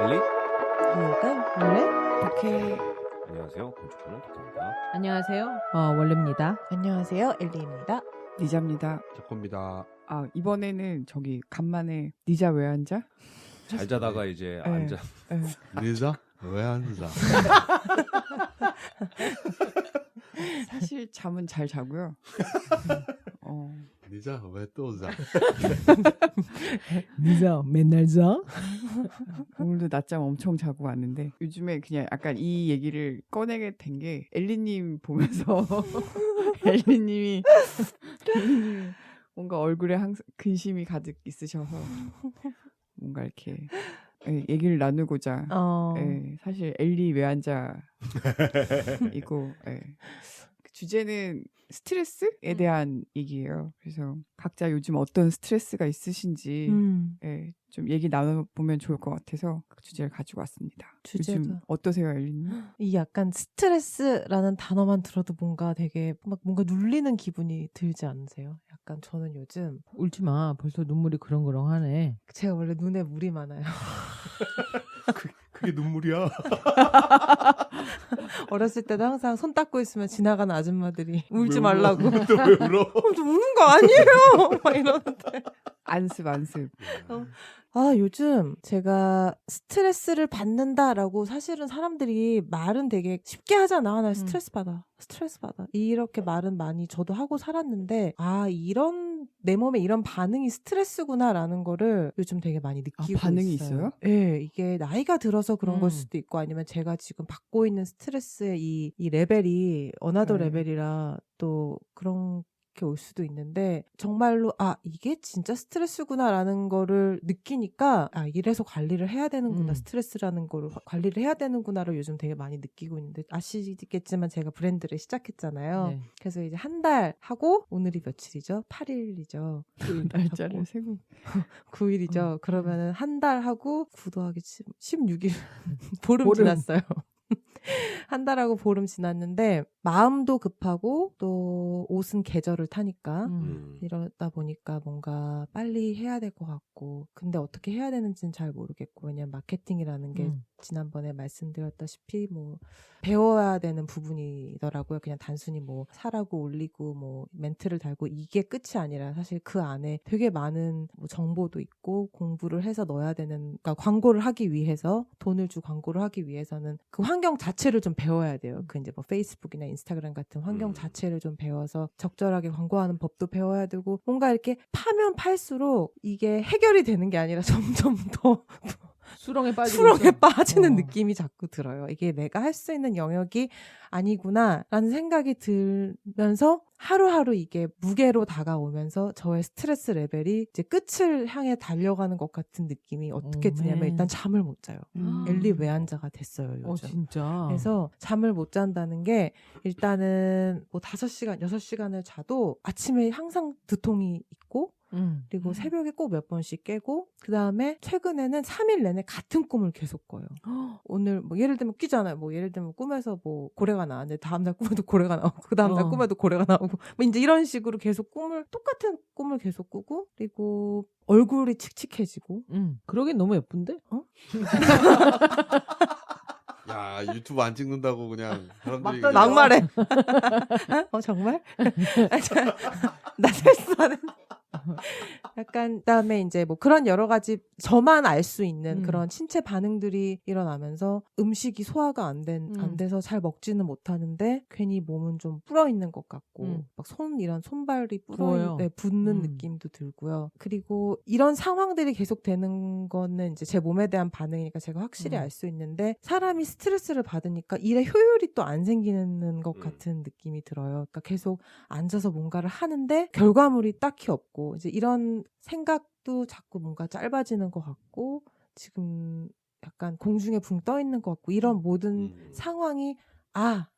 엘리? 요가 원래 오케이. 안녕하세요. 건축가는 덕입니다. 안녕하세요. 원래입니다. 안녕하세요, 엘리입니다. 니자입니다. 자코입니다. 아, 이번에는 저기 간만에 니자 왜 앉아? 잘 자다가 이제 네. 앉아. 니자? 왜 앉아? 사실 잠은 잘 자고요. 니자 왜 또 자? 니자 맨날 자? 오늘도 낮잠 엄청 자고 왔는데 요즘에 그냥 약간 이 얘기를 꺼내게 된 게 엘리님 보면서 엘리님이 뭔가 얼굴에 항상 근심이 가득 있으셔서 뭔가 이렇게 얘기를 나누고자 사실 엘리 왜 앉아 이거 그 주제는 스트레스에 대한 얘기예요. 그래서 각자 요즘 어떤 스트레스가 있으신지 좀 얘기 나눠보면 좋을 것 같아서 그 주제를 가지고 왔습니다. 주제가. 요즘 어떠세요, 엘리님? 이 약간 스트레스라는 단어만 들어도 뭔가 되게 막 뭔가 눌리는 기분이 들지 않으세요? 약간 저는 요즘 울지 마. 벌써 눈물이 그렁그렁하네. 제가 원래 눈에 물이 많아요. 그게 눈물이야. 어렸을 때도 항상 손 닦고 있으면 지나가는 아줌마들이 울지 말라고. 또 왜 울어? 저 우는 거 아니에요! 막 이러는데. 안습. 아, 요즘 제가 스트레스를 받는다라고 사실은 사람들이 말은 되게 쉽게 하잖아. 나 스트레스 받아. 이렇게 말은 많이 저도 하고 살았는데, 아, 내 몸에 이런 반응이 스트레스구나라는 거를 요즘 되게 많이 느끼고 반응이 있어요? 네, 이게 나이가 들어서 그런 걸 수도 있고 아니면 제가 지금 받고 있는 스트레스의 이 레벨이 어나더 레벨이라 또 그런 이렇게 올 수도 있는데 정말로 이게 진짜 스트레스구나라는 거를 느끼니까 이래서 관리를 해야 되는구나. 스트레스라는 거를 관리를 해야 되는구나를 요즘 되게 많이 느끼고 있는데 아시겠지만 제가 브랜드를 시작했잖아요. 네. 그래서 이제 한 달 하고 오늘이 며칠이죠? 8일이죠. 날짜를 세고 9일이죠. 그러면은 한 달 하고 9 더하기 16일 보름 보름. 지났어요. 한 달하고 보름 지났는데 마음도 급하고 또 옷은 계절을 타니까 이러다 보니까 뭔가 빨리 해야 될 것 같고 근데 어떻게 해야 되는지는 잘 모르겠고 왜냐면 마케팅이라는 게 지난번에 말씀드렸다시피 뭐 배워야 되는 부분이더라고요. 그냥 단순히 뭐 사라고 올리고 뭐 멘트를 달고 이게 끝이 아니라 사실 그 안에 되게 많은 뭐 정보도 있고 공부를 해서 넣어야 되는 그러니까 광고를 하기 위해서 돈을 주고 광고를 하기 위해서는 그 환경 자체를 좀 배워야 돼요. 그 이제 뭐 페이스북이나 인스타그램 같은 환경 자체를 좀 배워서 적절하게 광고하는 법도 배워야 되고 뭔가 이렇게 파면 팔수록 이게 해결이 되는 게 아니라 점점 더 수렁에 빠지는 느낌이 자꾸 들어요. 이게 내가 할 수 있는 영역이 아니구나라는 생각이 들면서 하루하루 이게 무게로 다가오면서 저의 스트레스 레벨이 이제 끝을 향해 달려가는 것 같은 느낌이 어떻게 드냐면 일단 잠을 못 자요. 엘리 외환자가 됐어요, 요즘. 진짜. 그래서 잠을 못 잔다는 게 일단은 뭐 5시간, 6시간을 자도 아침에 항상 두통이 있고 그리고 새벽에 꼭 몇 번씩 깨고 그 다음에 최근에는 3일 내내 같은 꿈을 계속 꿔요. 오늘 뭐 예를 들면 끼잖아요. 뭐 예를 들면 꿈에서 뭐 고래가 나왔는데 다음날 꿈에도 고래가 나오고 그 다음날 꿈에도 고래가 나오고 뭐 이제 이런 식으로 계속 똑같은 꿈을 계속 꾸고 그리고 얼굴이 칙칙해지고 그러긴 너무 예쁜데? 야 유튜브 안 찍는다고 그냥 사람들이 막말해. 정말? 나 실수하는. 약간 그다음에 이제 뭐 그런 여러 가지 저만 알 수 있는 그런 신체 반응들이 일어나면서 음식이 소화가 안 돼서 잘 먹지는 못하는데 괜히 몸은 좀 불어 있는 것 같고 막 이런 손발이 붓는 느낌도 들고요. 그리고 이런 상황들이 계속 되는 거는 이제 제 몸에 대한 반응이니까 제가 확실히 알 수 있는데 사람이 스트레스를 받으니까 일의 효율이 또 안 생기는 것 같은 느낌이 들어요. 그러니까 계속 앉아서 뭔가를 하는데 결과물이 딱히 없고 이제 이런 생각도 자꾸 뭔가 짧아지는 것 같고 지금 약간 공중에 붕 떠 있는 것 같고 이런 모든 상황이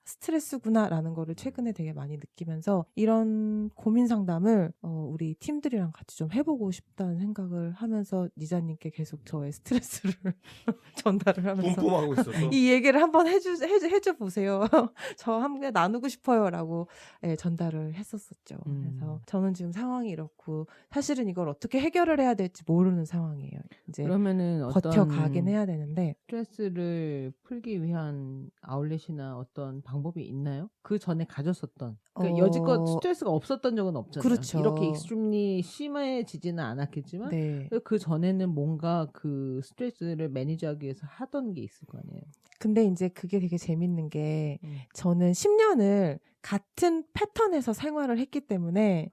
스트레스구나라는 거를 최근에 되게 많이 느끼면서 이런 고민 상담을 우리 팀들이랑 같이 좀 해보고 싶다는 생각을 하면서 니자님께 계속 저의 스트레스를 전달을 하면서 뿜뿜하고 있어서 이 얘기를 한번 해줘 보세요. 저 함께 나누고 싶어요라고 전달을 했었었죠. 그래서 저는 지금 상황이 이렇고 사실은 이걸 어떻게 해결을 해야 될지 모르는 상황이에요. 이제 그러면은 버텨가긴 해야 되는데 스트레스를 풀기 위한 아울렛이나 어떤 방법이 있나요? 그 전에 가졌었던 그러니까 여지껏 스트레스가 없었던 적은 없잖아요. 그렇죠. 이렇게 익스트림리 심해지지는 않았겠지만 네. 그 전에는 뭔가 그 스트레스를 매니지하기 위해서 하던 게 있을 거 아니에요. 근데 이제 그게 되게 재밌는 게 저는 10년을 같은 패턴에서 생활을 했기 때문에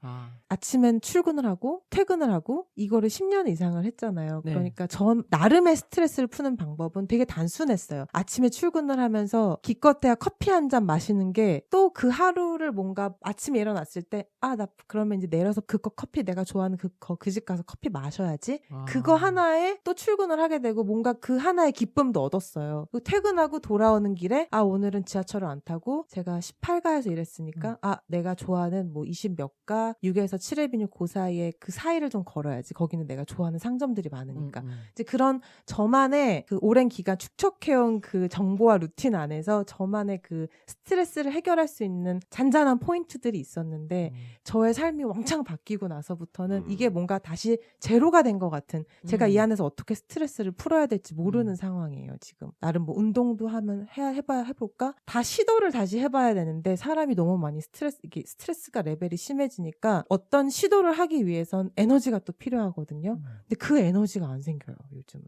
아침엔 출근을 하고 퇴근을 하고 이거를 10년 이상을 했잖아요. 네. 그러니까 전 나름의 스트레스를 푸는 방법은 되게 단순했어요. 아침에 출근을 하면서 기껏해야 커피 한 잔 마시는 게 또 그 하루를 뭔가 아침에 일어났을 때 나 그러면 이제 내려서 그거 커피 내가 좋아하는 그 집 가서 커피 마셔야지. 그거 하나에 또 출근을 하게 되고 뭔가 그 하나의 기쁨도 얻었어요. 그리고 퇴근하고 돌아오는 길에 오늘은 지하철을 안 타고 제가 18가에서 일했으니까 내가 좋아하는 뭐 20 몇 가 6에서 7에비뉴 그 사이에 그 사이를 좀 걸어야지. 거기는 내가 좋아하는 상점들이 많으니까. 이제 그런 저만의 그 오랜 기간 축적해온 그 정보와 루틴 안에서 저만의 그 스트레스를 해결할 수 있는 잔잔한 포인트들이 있었는데 저의 삶이 왕창 바뀌고 나서부터는 이게 뭔가 다시 제로가 된 것 같은 제가 이 안에서 어떻게 스트레스를 풀어야 될지 모르는 상황이에요. 지금 나름 뭐 운동도 하면 해볼까? 다 시도를 다시 해봐야 되는데 사람이 너무 많이 이게 스트레스가 레벨이 심해지니까 어떤 시도를 하기 위해선 에너지가 또 필요하거든요. 근데 그 에너지가 안 생겨요, 요즘은.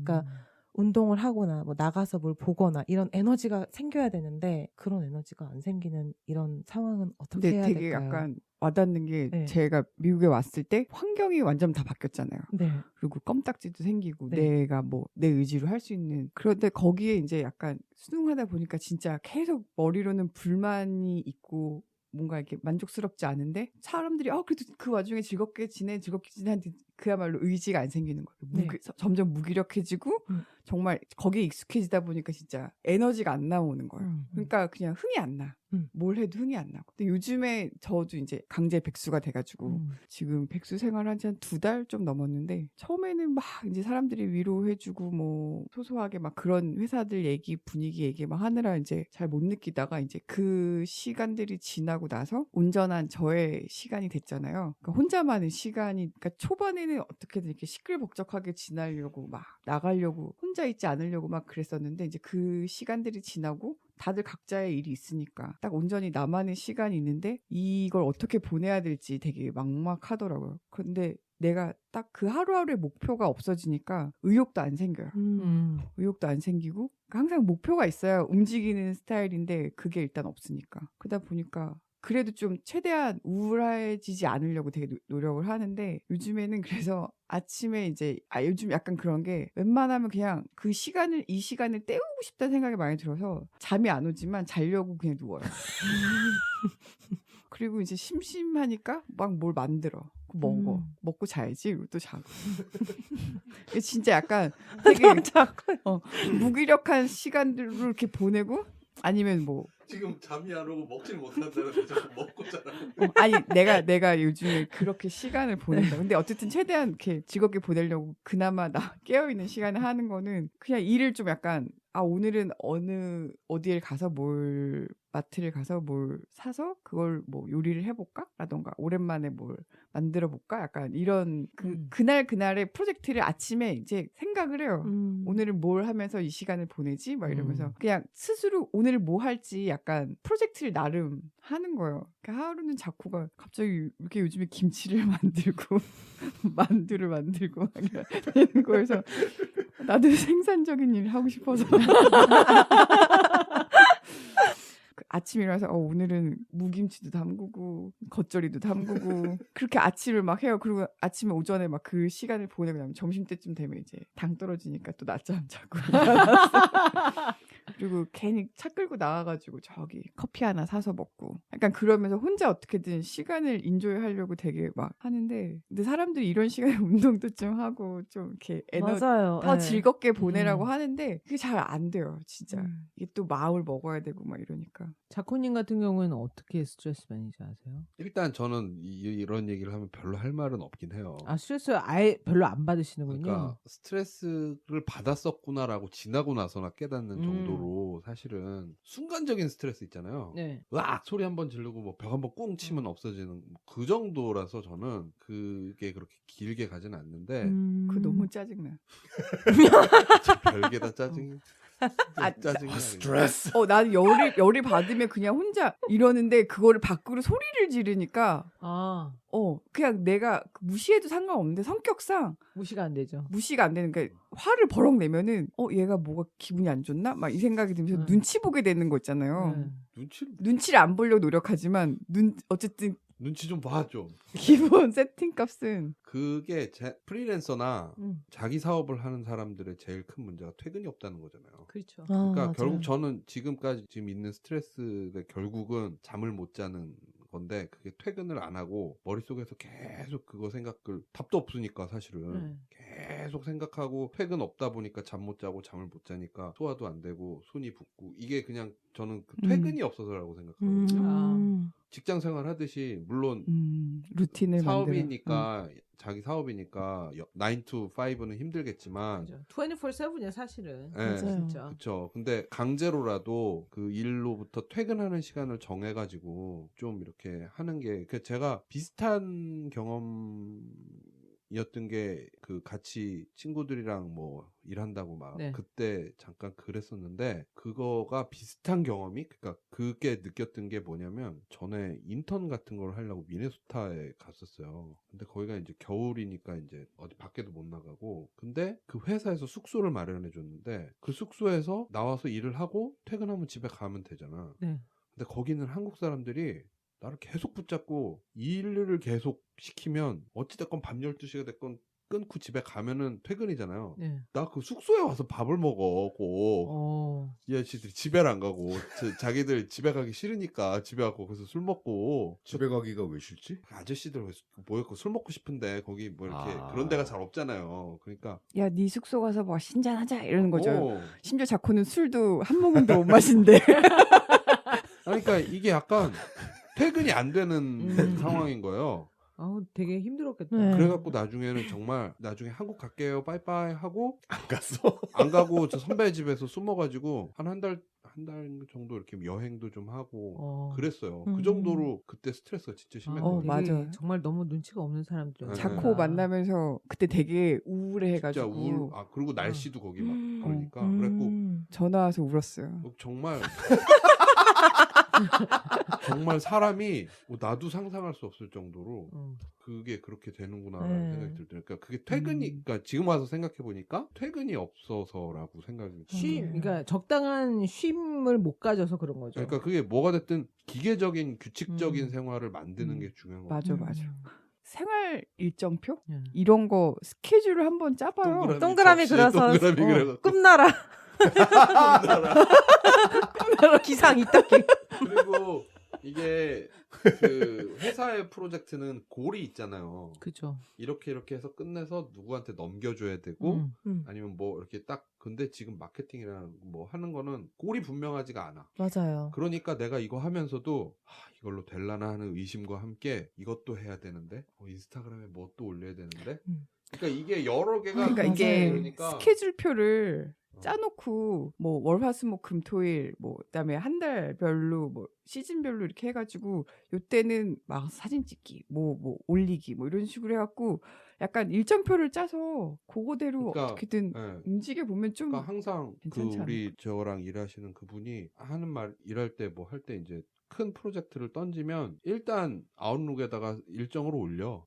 그러니까 운동을 하거나 뭐 나가서 뭘 보거나 이런 에너지가 생겨야 되는데 그런 에너지가 안 생기는 이런 상황은 어떻게 해야 될까요? 근데 되게 약간 와닿는 게 네. 제가 미국에 왔을 때 환경이 완전 다 바뀌었잖아요. 네. 그리고 껌딱지도 생기고 네. 내가 뭐 내 의지로 할 수 있는 그런데 거기에 이제 약간 수능하다 보니까 진짜 계속 머리로는 불만이 있고 뭔가 이렇게 만족스럽지 않은데 사람들이 그래도 그 와중에 즐겁게 지내 하는데 그야말로 의지가 안 생기는 거예요. 네. 점점 무기력해지고 정말 거기에 익숙해지다 보니까 진짜 에너지가 안 나오는 거예요. 그러니까 그냥 흥이 안 나. 뭘 해도 흥이 안 나고. 근데 요즘에 저도 이제 강제 백수가 돼가지고 지금 백수 생활한 지 한 2달 좀 넘었는데 처음에는 막 이제 사람들이 위로해주고 뭐 소소하게 막 그런 회사들 얘기 분위기 얘기 막 하느라 이제 잘 못 느끼다가 이제 그 시간들이 지나고 나서 온전한 저의 시간이 됐잖아요. 그러니까 혼자만의 시간이 그러니까 초반에는 어떻게든 이렇게 시끌벅적하게 지나려고 막 나가려고 혼자 있지 않으려고 막 그랬었는데 이제 그 시간들이 지나고 다들 각자의 일이 있으니까 딱 온전히 나만의 시간이 있는데 이걸 어떻게 보내야 될지 되게 막막하더라고요. 근데 내가 딱 그 하루하루의 목표가 없어지니까 의욕도 안 생겨요. 의욕도 안 생기고 항상 목표가 있어야 움직이는 스타일인데 그게 일단 없으니까. 그러다 보니까 그래도 좀 최대한 우울해지지 않으려고 되게 노력을 하는데 요즘에는 그래서 아침에 이제 요즘 약간 그런 게 웬만하면 그냥 이 시간을 때우고 싶다는 생각이 많이 들어서 잠이 안 오지만 자려고 그냥 누워요. 그리고 이제 심심하니까 막 뭘 만들어. 먹고 자야지. 그리고 또 자고. 진짜 약간 되게 무기력한 시간들로 이렇게 보내고 아니면 뭐 지금 잠이 안 오고 먹질 못한다는데 자꾸 먹고 자라. 아니 내가 요즘에 그렇게 시간을 보낸다. 근데 어쨌든 최대한 이렇게 즐겁게 보내려고 그나마 나 깨어있는 시간에 하는 거는 그냥 일을 좀 약간 오늘은 어디에 가서 마트를 가서 뭘 사서 그걸 뭐 요리를 해볼까? 라던가 오랜만에 뭘 만들어 볼까? 약간 이런 그날의 프로젝트를 아침에 이제 생각을 해요. 오늘은 뭘 하면서 이 시간을 보내지? 막 이러면서 그냥 스스로 오늘 뭐 할지 약간 프로젝트를 나름 하는 거예요. 그러니까 하루는 자꾸가 갑자기 이렇게 요즘에 김치를 만들고 만두를 만들고 막 이러는 거에서 나도 생산적인 일을 하고 싶어서 아침에 일어나서 오늘은 무김치도 담그고 겉절이도 담그고 그렇게 아침을 막 해요. 그리고 아침에 오전에 막 그 시간을 보내고 나면 점심때쯤 되면 이제 당 떨어지니까 또 낮잠 자고 그리고 괜히 차 끌고 나와가지고 저기 커피 하나 사서 먹고 약간 그러면서 혼자 어떻게든 시간을 인조이하려고 되게 막 하는데 근데 사람들이 이런 시간에 운동도 좀 하고 좀 이렇게 맞아요. 더 네. 즐겁게 보내라고 하는데 그게 잘 안 돼요 진짜. 이게 또 마음을 먹어야 되고 막 이러니까. 자코님 같은 경우에는 어떻게 스트레스 매니저 하세요? 일단 저는 이런 얘기를 하면 별로 할 말은 없긴 해요. 아 스트레스 아예 별로 안 받으시는군요. 그러니까 스트레스를 받았었구나라고 지나고 나서나 깨닫는 정도로 사실은 순간적인 스트레스 있잖아요. 네. 으악 소리 한번 지르고 뭐 벽 한번 꿍 치면 없어지는 그 정도라서 저는 그게 그렇게 길게 가지는 않는데 그거 너무 짜증나. 별게 다 짜증이 짜증이 스트레스. 나는 열이 받으면 그냥 혼자 이러는데 그거를 밖으로 소리를 지르니까 아 그냥 내가 무시해도 상관없는데 성격상 무시가 안 되죠. 무시가 안 되는 게 화를 버럭 내면은 얘가 뭐가 기분이 안 좋나? 막 이 생각이 들면서 눈치 보게 되는 거 있잖아요. 눈치를 안 보려고 노력하지만 어쨌든 눈치 좀 봐 좀. 기본 세팅값은 그게 프리랜서나 자기 사업을 하는 사람들의 제일 큰 문제가 퇴근이 없다는 거잖아요. 그렇죠. 그러니까 맞아요. 결국 저는 지금까지 지금 있는 스트레스의 결국은 잠을 못 자는 건데 그게 퇴근을 안 하고 머릿속에서 계속 그거 생각을 답도 없으니까 사실은 계속 생각하고 퇴근 없다 보니까 잠 못 자고 잠을 못 자니까 소화도 안 되고 손이 붓고 이게 그냥 저는 그 퇴근이 없어서라고 생각하거든요. 직장 생활 하듯이 물론 루틴을 사업이니까 자기 사업이니까 9 to 5는 힘들겠지만 24/7이야 사실은. 네, 진짜. 그렇죠. 근데 강제로라도 그 일로부터 퇴근하는 시간을 정해가지고 좀 이렇게 하는 게 제가 비슷한 경험이었던 게 그 같이 친구들이랑 뭐 일한다고 막 그때 잠깐 그랬었는데 그거가 비슷한 경험이 그러니까 그게 느꼈던 게 뭐냐면 전에 인턴 같은 걸 하려고 미네소타에 갔었어요. 근데 거기가 이제 겨울이니까 이제 어디 밖에도 못 나가고 근데 그 회사에서 숙소를 마련해 줬는데 그 숙소에서 나와서 일을 하고 퇴근하면 집에 가면 되잖아. 근데 거기는 한국 사람들이 나를 계속 붙잡고 일을 계속 시키면 어찌됐건 밤 12시가 됐건 끊고 집에 가면은 퇴근이잖아요. 나 그 숙소에 와서 밥을 먹어 꼭. 이 아저씨들이 집에 안 가고 자기들 집에 가기 싫으니까 집에 가고 거기서 술 먹고. 집에 가기가 왜 싫지? 아저씨들 모였고 술 먹고 싶은데 거기 뭐 이렇게 그런 데가 잘 없잖아요. 그러니까 야, 네 숙소 가서 뭐 신잔하자 이러는 거죠. 심지어 자코는 술도 한 모금도 못 마신대. 그러니까 이게 약간 퇴근이 안 되는 상황인 거예요. 되게 힘들었겠다. 그래갖고 나중에는 정말 나중에 한국 갈게요 빠이빠이 하고 안 갔어. 안 가고 저 선배 집에서 숨어가지고 한 달 정도 이렇게 여행도 좀 하고 그랬어요. 그 정도로 그때 스트레스가 진짜 심했거든요. 맞아. 정말 너무 눈치가 없는 사람들. 자코 만나면서 그때 되게 우울해해가지고. 진짜 그리고 날씨도 거기 막 그러니까 그랬고 전화 와서 울었어요. 정말 정말 사람이 나도 상상할 수 없을 정도로 그게 그렇게 되는구나라는 생각이 들더라고요. 그러니까 그게 퇴근이 그러니까 지금 와서 생각해 보니까 퇴근이 없어서라고 생각이 그러니까 적당한 쉼을 못 가져서 그런 거죠. 그러니까 그게 뭐가 됐든 기계적인 규칙적인 생활을 만드는 게 중요한 거죠. 맞아. 생활 일정표? 이런 거 스케줄을 한번 짜봐요. 동그라미 그려서 꿈나라. 기상 이따기. 그리고 이게 그 회사의 프로젝트는 골이 있잖아요. 그죠. 이렇게 해서 끝내서 누구한테 넘겨줘야 되고 아니면 뭐 이렇게 딱 근데 지금 마케팅이랑 뭐 하는 거는 골이 분명하지가 않아. 맞아요. 그러니까 내가 이거 하면서도 이걸로 될라나 하는 의심과 함께 이것도 해야 되는데 인스타그램에 뭐 또 올려야 되는데 그러니까 이게 여러 개가 그러니까 이게 그러니까 스케줄표를 짜놓고 뭐 월화수목금토일 뭐 그다음에 한 달별로 뭐 시즌별로 이렇게 해가지고 요때는 막 사진 찍기 뭐 올리기 뭐 이런 식으로 해갖고 약간 일정표를 짜서 그거대로 그러니까, 어떻게든 움직여 보면 좀 그러니까 항상 괜찮지 그 우리 저랑 일하시는 그분이 하는 말 일할 때 뭐 할 때 이제 큰 프로젝트를 던지면 일단 아웃룩에다가 일정으로 올려.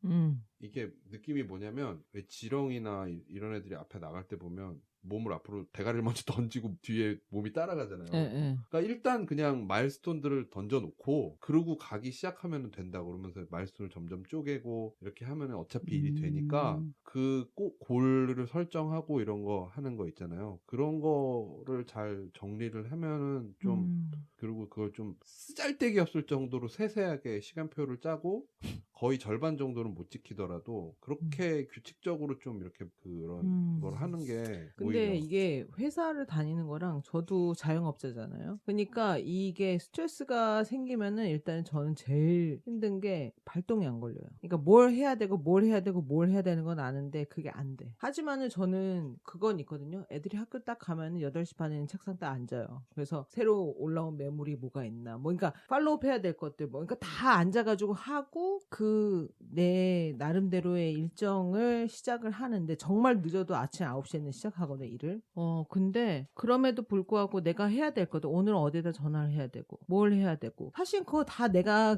이게 느낌이 뭐냐면 왜 지렁이나 이런 애들이 앞에 나갈 때 보면 몸을 앞으로 대가리를 먼저 던지고 뒤에 몸이 따라가잖아요. 그러니까 일단 그냥 마일스톤들을 던져놓고 그러고 가기 시작하면 된다 그러면서 마일스톤을 점점 쪼개고 이렇게 하면 어차피 일이 되니까 그 꼭 골을 설정하고 이런 거 하는 거 있잖아요. 그런 거를 잘 정리를 하면은 좀 그리고 그걸 좀 쓰잘데기 없을 정도로 세세하게 시간표를 짜고 거의 절반 정도는 못 지키더라도 그렇게 규칙적으로 좀 이렇게 그런 걸 하는 게 근데 오히려 이게 회사를 다니는 거랑 저도 자영업자잖아요. 그러니까 이게 스트레스가 생기면은 일단 저는 제일 힘든 게 발동이 안 걸려요. 그러니까 뭘 해야 되고 뭘 해야 되고 뭘 해야 되는 건 아는데 그게 안 돼. 하지만은 저는 그건 있거든요. 애들이 학교 딱 가면은 8시 반에는 책상 딱 앉아요. 그래서 새로 올라온 매물이 뭐가 있나. 뭐 그러니까 팔로우업 해야 될 것들 뭐 그러니까 다 앉아가지고 하고 그 내 나름대로의 일정을 시작을 하는데 정말 늦어도 아침 9시에는 시작하거든요, 일을. 근데 그럼에도 불구하고 내가 해야 될 것도 오늘 어디다 전화를 해야 되고 뭘 해야 되고 사실 그거 다 내가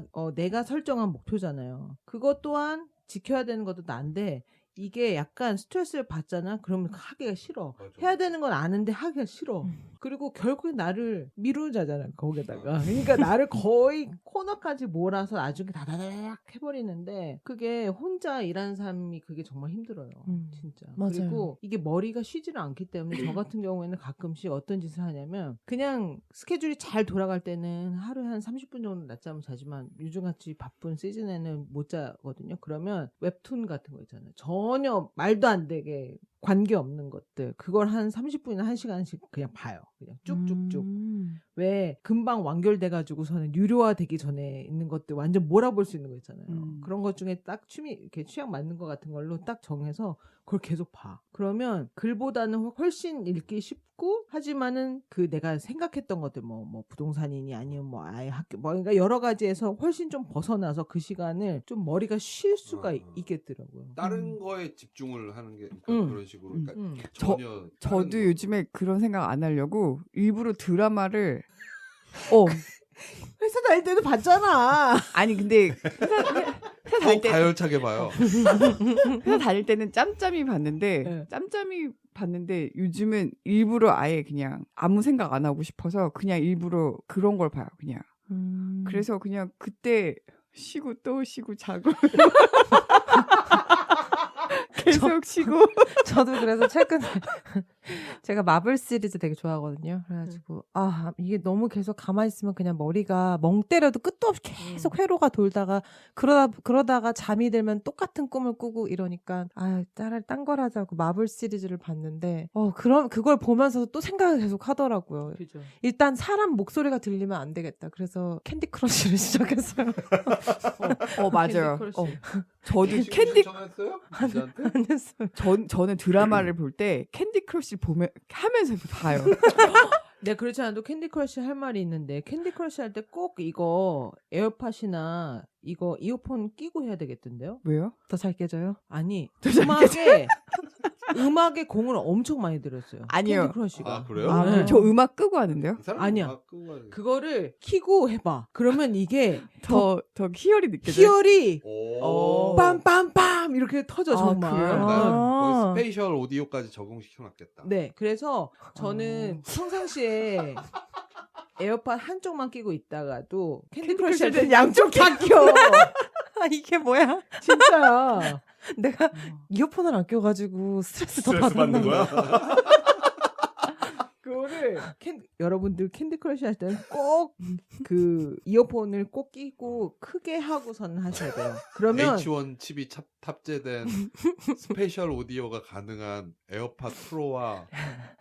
설정한 목표잖아요. 그것 또한 지켜야 되는 것도 난데 이게 약간 스트레스를 받잖아? 그러면 하기가 싫어. 맞아. 해야 되는 건 아는데 하기가 싫어. 그리고 결국에 나를 미루자잖아, 거기다가. 그러니까 나를 거의 코너까지 몰아서 나중에 다다닥 해버리는데 그게 혼자 일하는 사람이 그게 정말 힘들어요. 진짜. 맞아요. 그리고 이게 머리가 쉬지를 않기 때문에 저 같은 경우에는 가끔씩 어떤 짓을 하냐면 그냥 스케줄이 잘 돌아갈 때는 하루에 한 30분 정도 낮잠을 자지만 요즘같이 바쁜 시즌에는 못 자거든요. 그러면 웹툰 같은 거 있잖아요. 전혀 말도 안 되게 관계없는 것들 그걸 한 30분이나 1시간씩 그냥 봐요. 그냥 쭉쭉쭉. 왜 금방 완결돼가지고서는 유료화 되기 전에 있는 것들 완전 몰아볼 수 있는 거 있잖아요. 그런 것 중에 딱 이렇게 취향 맞는 것 같은 걸로 딱 정해서 그걸 계속 봐. 그러면 글보다는 훨씬 읽기 쉽고 하지만은 그 내가 생각했던 것들 뭐 부동산이니 아니면 뭐 아예 학교 뭐 그러니까 여러 가지에서 훨씬 좀 벗어나서 그 시간을 좀 머리가 쉴 수가 있겠더라고요. 다른 거에 집중을 하는 게 그러니까 그런 식으로 그러니까 전혀 저도 요즘에 그런 생각 안 하려고 일부러 드라마를 회사 다닐 때도 봤잖아. 아니 근데 회사 다닐 때 가열차게 봐요. 회사 다닐 때는 짬짬이 봤는데 네. 짬짬이 봤는데 요즘은 일부러 아예 그냥 아무 생각 안 하고 싶어서 그냥 일부러 그런 걸 봐요. 그냥 그래서 그냥 그때 쉬고 또 쉬고 자고 계속 쉬고 저도 그래서 최근에 제가 마블 시리즈 되게 좋아하거든요. 그래가지고 이게 너무 계속 가만히 있으면 그냥 머리가 멍 때려도 끝도 없이 계속 회로가 돌다가 그러다가 잠이 들면 똑같은 꿈을 꾸고 이러니까 차라리 딴 걸 하자고 마블 시리즈를 봤는데 그걸 보면서도 또 생각을 계속 하더라고요. 그죠. 일단 사람 목소리가 들리면 안 되겠다. 그래서 캔디 크러쉬를 시작했어요. 맞아요. 저도 캔디 전화했어요? 기자한테? 안 했어요. 저는 드라마를 볼 때 캔디 크러쉬 하면서 봐요. 네, 그렇지 않아도 캔디 크러쉬 할 말이 있는데 캔디 크러쉬 할 때 꼭 이거 에어팟이나 이거 이어폰 끼고 해야 되겠던데요? 왜요? 더 잘 깨져요? 아니 음악에 공을 엄청 많이 들였어요. 아니요. 캔디 크러쉬가. 그래요? 네. 저 음악 끄고 하는데요? 아니야. 그거를 키고 해봐. 그러면 이게 더 희열이 느껴져요. 희열이 오. 빰빰빰 이렇게 터져 정말. 그래요? 난 거기 스페셜 오디오까지 적용시켜놨겠다. 네, 그래서 저는 평상시에 에어팟 한쪽만 끼고 있다가도 캔디 크러쉬 할 때 양쪽 다 껴. 이게 뭐야? 진짜야. 내가 이어폰을 안 껴가지고 스트레스 더 스트레스 받는 거야? 그거를 여러분들 캔디 크러쉬 할 때는 꼭 그 이어폰을 꼭 끼고 크게 하고선 하셔야 돼요. 그러면 H1 칩이 탑재된 스페셜 오디오가 가능한 에어팟 프로와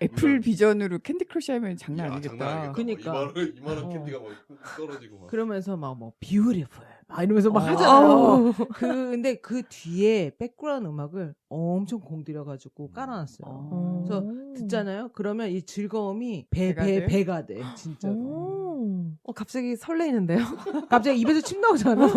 애플 비전으로 캔디 크러쉬 하면 장난 야, 아니겠다. 장난 아니겠다. 그니까. 이만한 캔디가 막 떨어지고 막. 그러면서 막 beautiful 막 이러면서 막 하잖아요. 근데 그 뒤에 백그라운드 음악을 엄청 공들여가지고 깔아놨어요. 그래서 듣잖아요. 그러면 이 즐거움이 배가 돼. 진짜로. 갑자기 설레이는데요? 갑자기 입에서 침 나오잖아.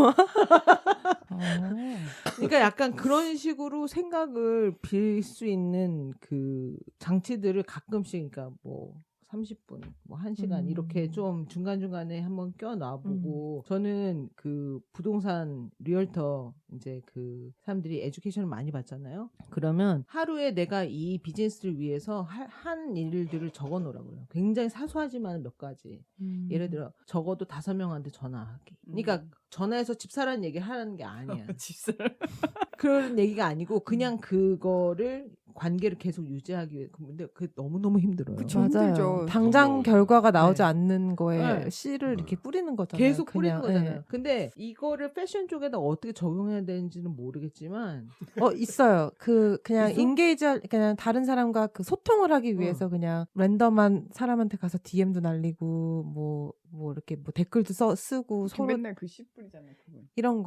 그러니까 약간 그런 식으로 생각을 빌 수 있는 그 장치들을 가끔씩 그러니까 뭐 30분, 뭐 1시간 이렇게 좀 중간중간에 한번 껴놔보고 저는 그 부동산 리얼터 이제 그 사람들이 에듀케이션을 많이 받잖아요. 그러면 하루에 내가 이 비즈니스를 위해서 한 일들을 적어 놓으라고요. 굉장히 사소하지만 몇 가지. 예를 들어 적어도 5명한테 전화하기. 그러니까 전화해서 집사라는 얘기를 하라는 게 아니야. 집사람. 그런 얘기가 아니고 그냥 그거를 관계를 계속 유지하기 위해. 근데 그게 너무너무 힘들어요. 그쵸, 맞아요. 힘들죠. 당장 결과가 나오지 네. 않는 거에 네. 씨를 이렇게 뿌리는 거잖아요. 계속 뿌리는 그냥. 거잖아요. 네. 근데 이거를 패션 쪽에다 어떻게 적용해야 되는지는 모르겠지만 있어요. 그냥 있어? 그냥 다른 사람과 그 소통을 하기 위해서 그냥 랜덤한 사람한테 가서 DM도 날리고 뭐 이렇게 뭐 댓글도 쓰고 서로 맨날 글씨 뿌리잖아요. 그분. 이런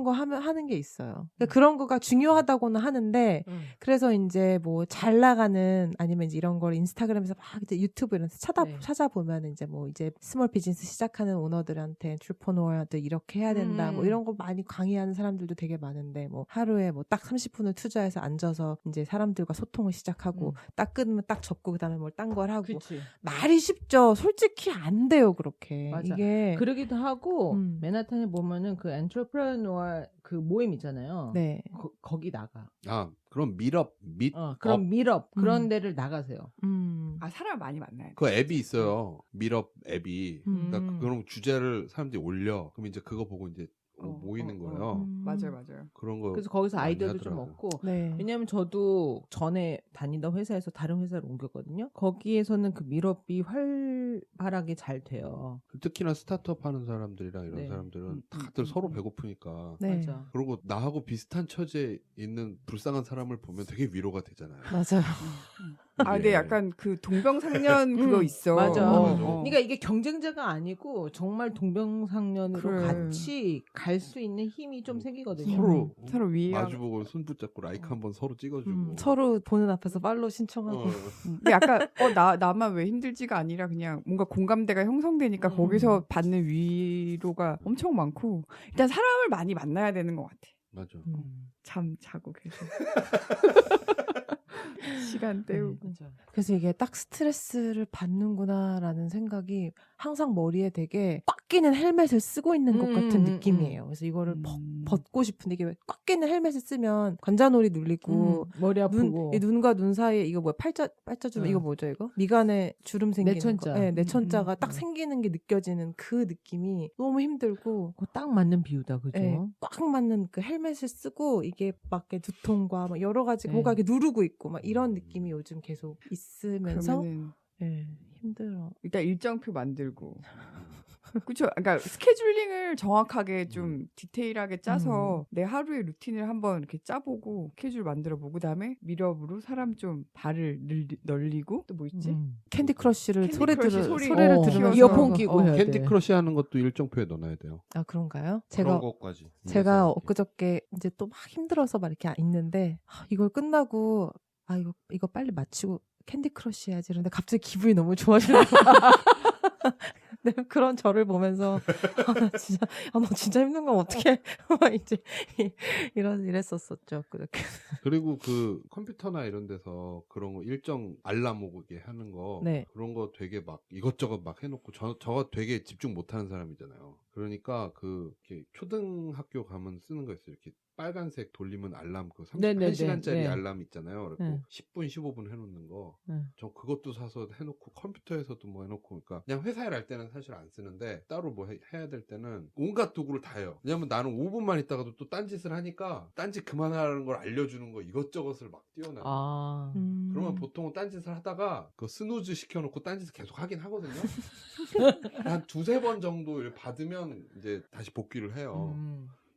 거 하는 게 있어요. 그러니까 그런 거가 중요하다고는 하는데 그래서 이제 뭐 잘 나가는 아니면 이제 이런 걸 인스타그램에서 막 이제 유튜브 이런 데서 찾아보면 이제 뭐 이제 스몰 비즈니스 시작하는 오너들한테 엔트레프너어들 이렇게 해야 된다. 뭐 이런 거 많이 강의하는 사람들도 되게 많은데 뭐 하루에 뭐 딱 30분을 투자해서 앉아서 이제 사람들과 소통을 시작하고 딱 끊으면 딱 접고 그다음에 뭘 딴 걸 하고 그치. 말이 쉽죠. 솔직히 안 돼요 그렇게. 맞아. 이게 그러기도 하고 맨하탄에 보면은 그 엔트레프너어 그 모임 있잖아요. 네. 거기 나가. 그럼 밀업 그럼 밀업 그런 데를 나가세요. 아 사람 많이 만나요. 그 앱이 있어요. 밀업 앱이. 그러니까 그런 주제를 사람들이 올려. 그럼 이제 그거 보고 이제 모이는 거예요. 맞아요. 그런 거. 그래서 거기서 많이 아이디어도 좀 하더라고요. 얻고. 네. 왜냐면 저도 전에 다니던 회사에서 다른 회사를 옮겼거든요. 거기에서는 그 밀업이 활발하게 잘 돼요. 특히나 스타트업 하는 사람들이랑 이런 네. 사람들은 다들 서로 배고프니까. 네. 맞아. 그리고 나하고 비슷한 처지에 있는 불쌍한 사람을 보면 되게 위로가 되잖아요. 맞아요. 근데 예. 약간 그 동병상련 그거 있어. 맞아. 어. 그러니까 이게 경쟁자가 아니고 정말 동병상련으로 그래. 같이 갈 수 있는 힘이 좀 생기거든요. 서로 위에 마주보고 손 붙잡고 라이크 한번 서로 찍어주고. 서로 보는 앞에서 팔로우 신청하고. 근데 약간 나만 왜 힘들지가 아니라 그냥 뭔가 공감대가 형성되니까 거기서 받는 위로가 엄청 많고 일단 사람을 많이 만나야 되는 것 같아. 맞아. 잠 자고 계속 시간 때우고. 그래서 이게 딱 스트레스를 받는구나라는 생각이 항상 머리에 되게 꽉 끼는 헬멧을 쓰고 있는 것 같은 느낌이에요. 그래서 이거를 벗고 싶은데 이게 꽉 끼는 헬멧을 쓰면 관자놀이 눌리고 머리 아프고 눈과 눈 사이에 이거 뭐야 팔자주름 이거 뭐죠 이거 미간에 주름 생기는 내천자. 거. 네, 내천자가 딱 생기는 게 느껴지는 그 느낌이 너무 힘들고 그거 딱 맞는 비유다, 그죠? 네, 꽉 맞는 그 헬멧을 쓰고 이게 막 두통과 막 여러 가지 네. 뭐가 이렇게 누르고 있고 막 이런 느낌이 요즘 계속 있으면서 그러면은 네, 힘들어. 일단 일정표 만들고. 그렇죠. 그러니까 스케줄링을 정확하게 좀 디테일하게 짜서 내 하루의 루틴을 한번 이렇게 짜보고 스케줄 만들어보고 그다음에 밀업으로 사람 좀 발을 널리고 또 뭐 있지? 캔디 크러쉬를 캔디 소리를 크러쉬 들으면서 키워서 이어폰 끼고 해야 캔디 돼. 크러쉬 하는 것도 일정표에 넣어놔야 돼요. 아 그런가요? 그런 것까지. 제가 엊그저께 이제 또 막 힘들어서 막 이렇게 있는데 이걸 끝나고 이거 빨리 마치고 캔디 크러쉬 해야지. 그런데 갑자기 기분이 너무 좋아지는 거야. 네, 그런 저를 보면서 너 진짜 힘든 건 어떻게 이제 이랬었었죠. 그렇게. 그리고 그 컴퓨터나 이런 데서 그런 거 일정 알람 오게 하는 거 네. 그런 거 되게 막 이것저것 막 해놓고 저가 되게 집중 못하는 사람이잖아요. 그러니까 이렇게 초등학교 가면 쓰는 거 있어요. 이렇게 빨간색 돌리면 알람 그 31시간짜리 네. 알람 있잖아요. 그리고 네. 10분 15분 해놓는 거. 네. 저 그것도 사서 해놓고 컴퓨터에서도 뭐 해놓고 그러니까 그냥 회사에 할 때는 사실 안 쓰는데 따로 뭐 해야 될 때는 온갖 도구를 다 해요. 왜냐면 나는 5분만 있다가도 또 딴짓을 하니까 딴짓 그만하라는 걸 알려주는 거 이것저것을 막 띄워놔요. 그러면 보통은 딴짓을 하다가 그 스누즈 시켜놓고 딴짓을 계속 하긴 하거든요. 한 2-3번 정도 받으면 이제 다시 복귀를 해요.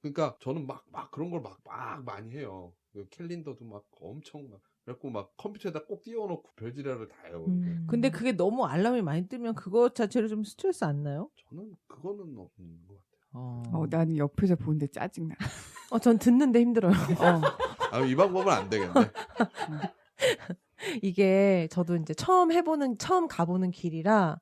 그러니까 저는 막 그런 걸 막 많이 해요. 그 캘린더도 막 엄청 막 그래갖고 막 컴퓨터에다 꼭 띄워놓고 별지랄을 다 해요. 근데 그게 너무 알람이 많이 뜨면 그것 자체로 좀 스트레스 안 나요? 저는 그거는 없는 것 같아요. 나는 옆에서 보는데 짜증나. 전 듣는데 힘들어요. 이 방법은 안 되겠네. 이게 저도 이제 처음 가보는 길이라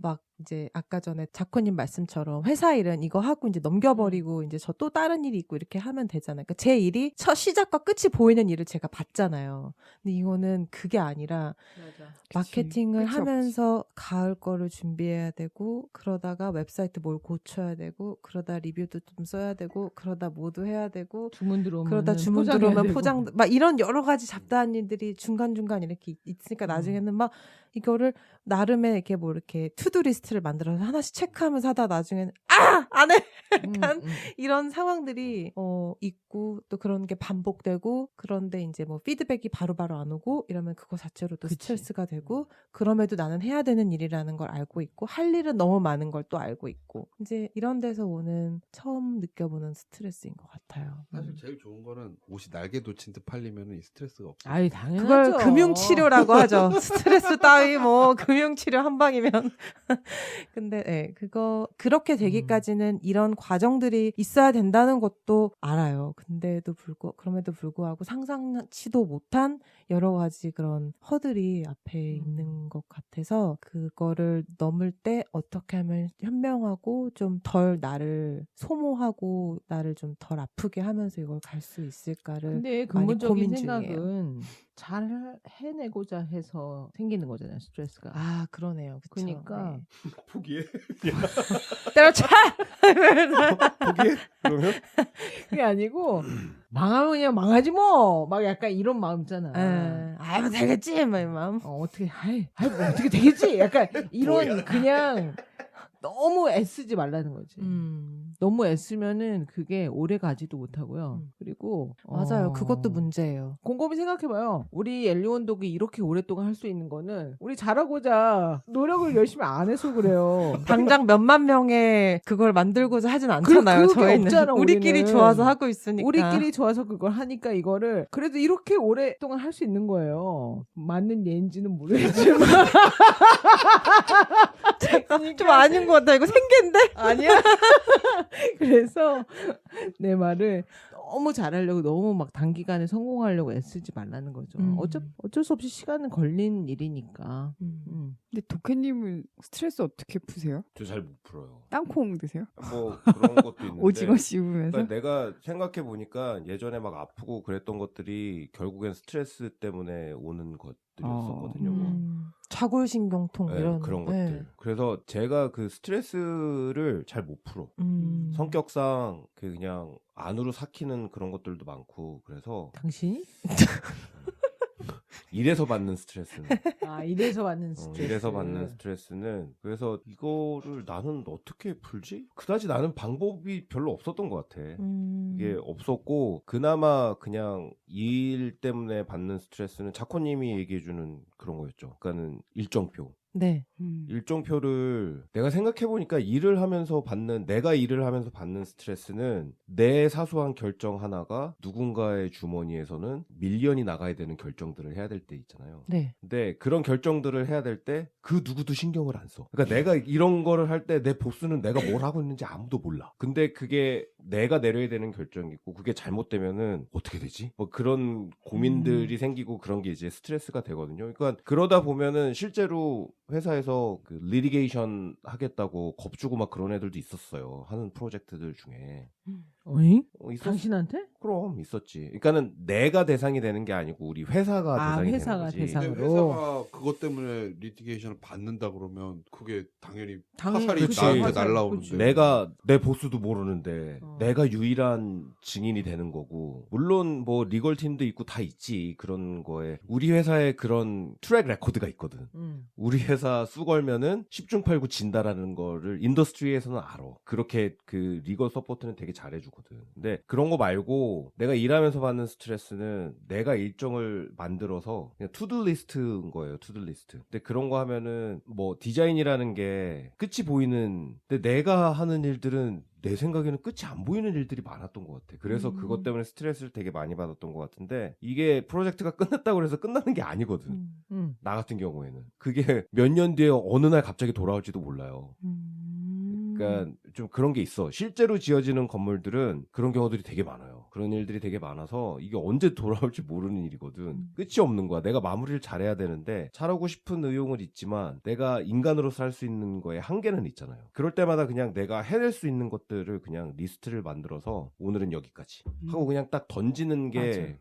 막 이제 아까 전에 자코님 말씀처럼 회사 일은 이거 하고 이제 넘겨버리고 이제 저 또 다른 일이 있고 이렇게 하면 되잖아요. 그러니까 제 일이 첫 시작과 끝이 보이는 일을 제가 봤잖아요. 근데 이거는 그게 아니라 맞아. 마케팅을 그치, 하면서 가을 거를 준비해야 되고 그러다가 웹사이트 뭘 고쳐야 되고 그러다 리뷰도 좀 써야 되고 그러다 뭐도 해야 되고 주문 들어오면 그러다 주문 들어오면 포장 막 이런 여러 가지 잡다한 일들이 중간중간 이렇게 있으니까 나중에는 막 이거를 나름의 이렇게 뭐 이렇게 투두 리스트를 만들어서 하나씩 체크하면서 하다 나중에는 안 해! 약간 이런 상황들이 있고 또 그런 게 반복되고 그런데 이제 뭐 피드백이 바로바로 안 오고 이러면 그거 자체로 또 스트레스가 되고 그럼에도 나는 해야 되는 일이라는 걸 알고 있고 할 일은 너무 많은 걸 또 알고 있고 이제 이런 데서 오는 처음 느껴보는 스트레스인 것 같아요. 사실 제일 좋은 거는 옷이 날개 돋친 듯 팔리면 이 스트레스가 없어요. 아이 당연하죠. 그걸 금융치료라고 하죠. 스트레스 따위 뭐 금융치료 한 방이면. 근데 네, 그렇게 되기까지는 이런 과정들이 있어야 된다는 것도 알아요. 그럼에도 불구하고 상상치도 못한 여러 가지 그런 허들이 앞에 있는 것 같아서 그거를 넘을 때 어떻게 하면 현명하고 좀 덜 나를 소모하고 나를 좀 덜 아프게 하면서 이걸 갈 수 있을까를 근데 많이 근본적인 고민 중이에요. 생각은 잘 해내고자 해서 생기는 거잖아요, 스트레스가. 아, 그러네요. 그쵸? 그러니까 네. 포기해? 때려쳐! 포기해? 그러면? 그게 아니고 망하면 그냥 망하지 뭐. 막 약간 이런 마음 있잖아. 뭐 되겠지, 막 이 마음. 어떻게 뭐 어떻게 되겠지? 약간 이런 그냥 너무 애쓰지 말라는 거지. 너무 애쓰면은 그게 오래 가지도 못하고요. 그리고 맞아요. 그것도 문제예요. 곰곰이 생각해봐요. 우리 엘리원독이 이렇게 오랫동안 할 수 있는 거는 우리 잘하고자 노력을 열심히 안 해서 그래요. 당장 몇만 명의 그걸 만들고자 하진 않잖아요. 그게 저희는 없잖아, 우리끼리 우리는. 좋아서 하고 있으니까. 우리끼리 좋아서 그걸 하니까 이거를 그래도 이렇게 오랫동안 할 수 있는 거예요. 맞는 예인지는 모르겠지만 좀 아닌 것 같아. 이거 생계인데? 아니야. 그래서 내 말을 너무 잘하려고 너무 막 단기간에 성공하려고 애쓰지 말라는 거죠. 어쩔 수 없이 시간은 걸린 일이니까. 근데 도케님은 스트레스 어떻게 푸세요? 저 잘 못 풀어요. 땅콩 드세요? 뭐 그런 것도 있는데 오징어 씹으면서? 그러니까 내가 생각해 보니까 예전에 막 아프고 그랬던 것들이 결국엔 스트레스 때문에 오는 것들이었었거든요. 좌골신경통 네, 이런 그런 네. 것들. 그래서 제가 그 스트레스를 잘 못 풀어. 성격상 그냥 안으로 삭히는 그런 것들도 많고 그래서 당신이? 일에서 받는 스트레스는 이래서 받는 스트레스. 일에서 받는 스트레스는 그래서 이거를 나는 어떻게 풀지? 그다지 나는 방법이 별로 없었던 것 같아. 이게 없었고 그나마 그냥 일 때문에 받는 스트레스는 자코님이 얘기해주는 그런 거였죠. 그러니까는 일정표. 네. 일정표를 내가 생각해보니까 내가 일을 하면서 받는 스트레스는 내 사소한 결정 하나가 누군가의 주머니에서는 밀리언이 나가야 되는 결정들을 해야 될 때 있잖아요. 네. 근데 그런 결정들을 해야 될 때 그 누구도 신경을 안 써. 그러니까 내가 이런 거를 할 때 내 보스는 내가 뭘 하고 있는지 아무도 몰라. 근데 그게 내가 내려야 되는 결정이고 그게 잘못되면은 어떻게 되지? 뭐 그런 고민들이 생기고 그런 게 이제 스트레스가 되거든요. 그러니까 그러다 보면은 실제로 회사에서 그 리티게이션 하겠다고 겁주고 막 그런 애들도 있었어요. 하는 프로젝트들 중에. 어잉? 있었어. 당신한테? 그럼 있었지. 그러니까는 내가 대상이 되는 게 아니고 우리 회사가 대상이 회사가 되는 거지. 대상으로. 근데 회사가 그것 때문에 리티게이션을 받는다 그러면 그게 당연히 화살이 그치. 나한테 화살, 날라오는데 내가 내 보스도 모르는데 내가 유일한 증인이 되는 거고 물론 뭐 리걸 팀도 있고 다 있지 그런 거에 우리 회사에 그런 트랙 레코드가 있거든. 우리 회사 수 걸면은 10중 8구 진다라는 거를 인더스트리에서는 알아. 그렇게 그 리걸 서포트는 되게 잘해주거든. 근데 그런 거 말고 내가 일하면서 받는 스트레스는 내가 일정을 만들어서 그냥 투두 리스트인 거예요. 투두 리스트. 근데 그런 거 하면은 뭐 디자인이라는 게 끝이 보이는 근데 내가 하는 일들은 내 생각에는 끝이 안 보이는 일들이 많았던 것 같아. 그래서 그것 때문에 스트레스를 되게 많이 받았던 것 같은데 이게 프로젝트가 끝났다고 해서 끝나는 게 아니거든. 나 같은 경우에는. 그게 몇 년 뒤에 어느 날 갑자기 돌아올지도 몰라요. 그러니까 좀 그런 게 있어. 실제로 지어지는 건물들은 그런 경우들이 되게 많아요. 그런 일들이 되게 많아서 이게 언제 돌아올지 모르는 일이거든. 끝이 없는 거야. 내가 마무리를 잘해야 되는데 잘하고 싶은 의욕은 있지만 내가 인간으로서 할 수 있는 거에 한계는 있잖아요. 그럴 때마다 그냥 내가 해낼 수 있는 것들을 그냥 리스트를 만들어서 오늘은 여기까지 하고 그냥 딱 던지는 게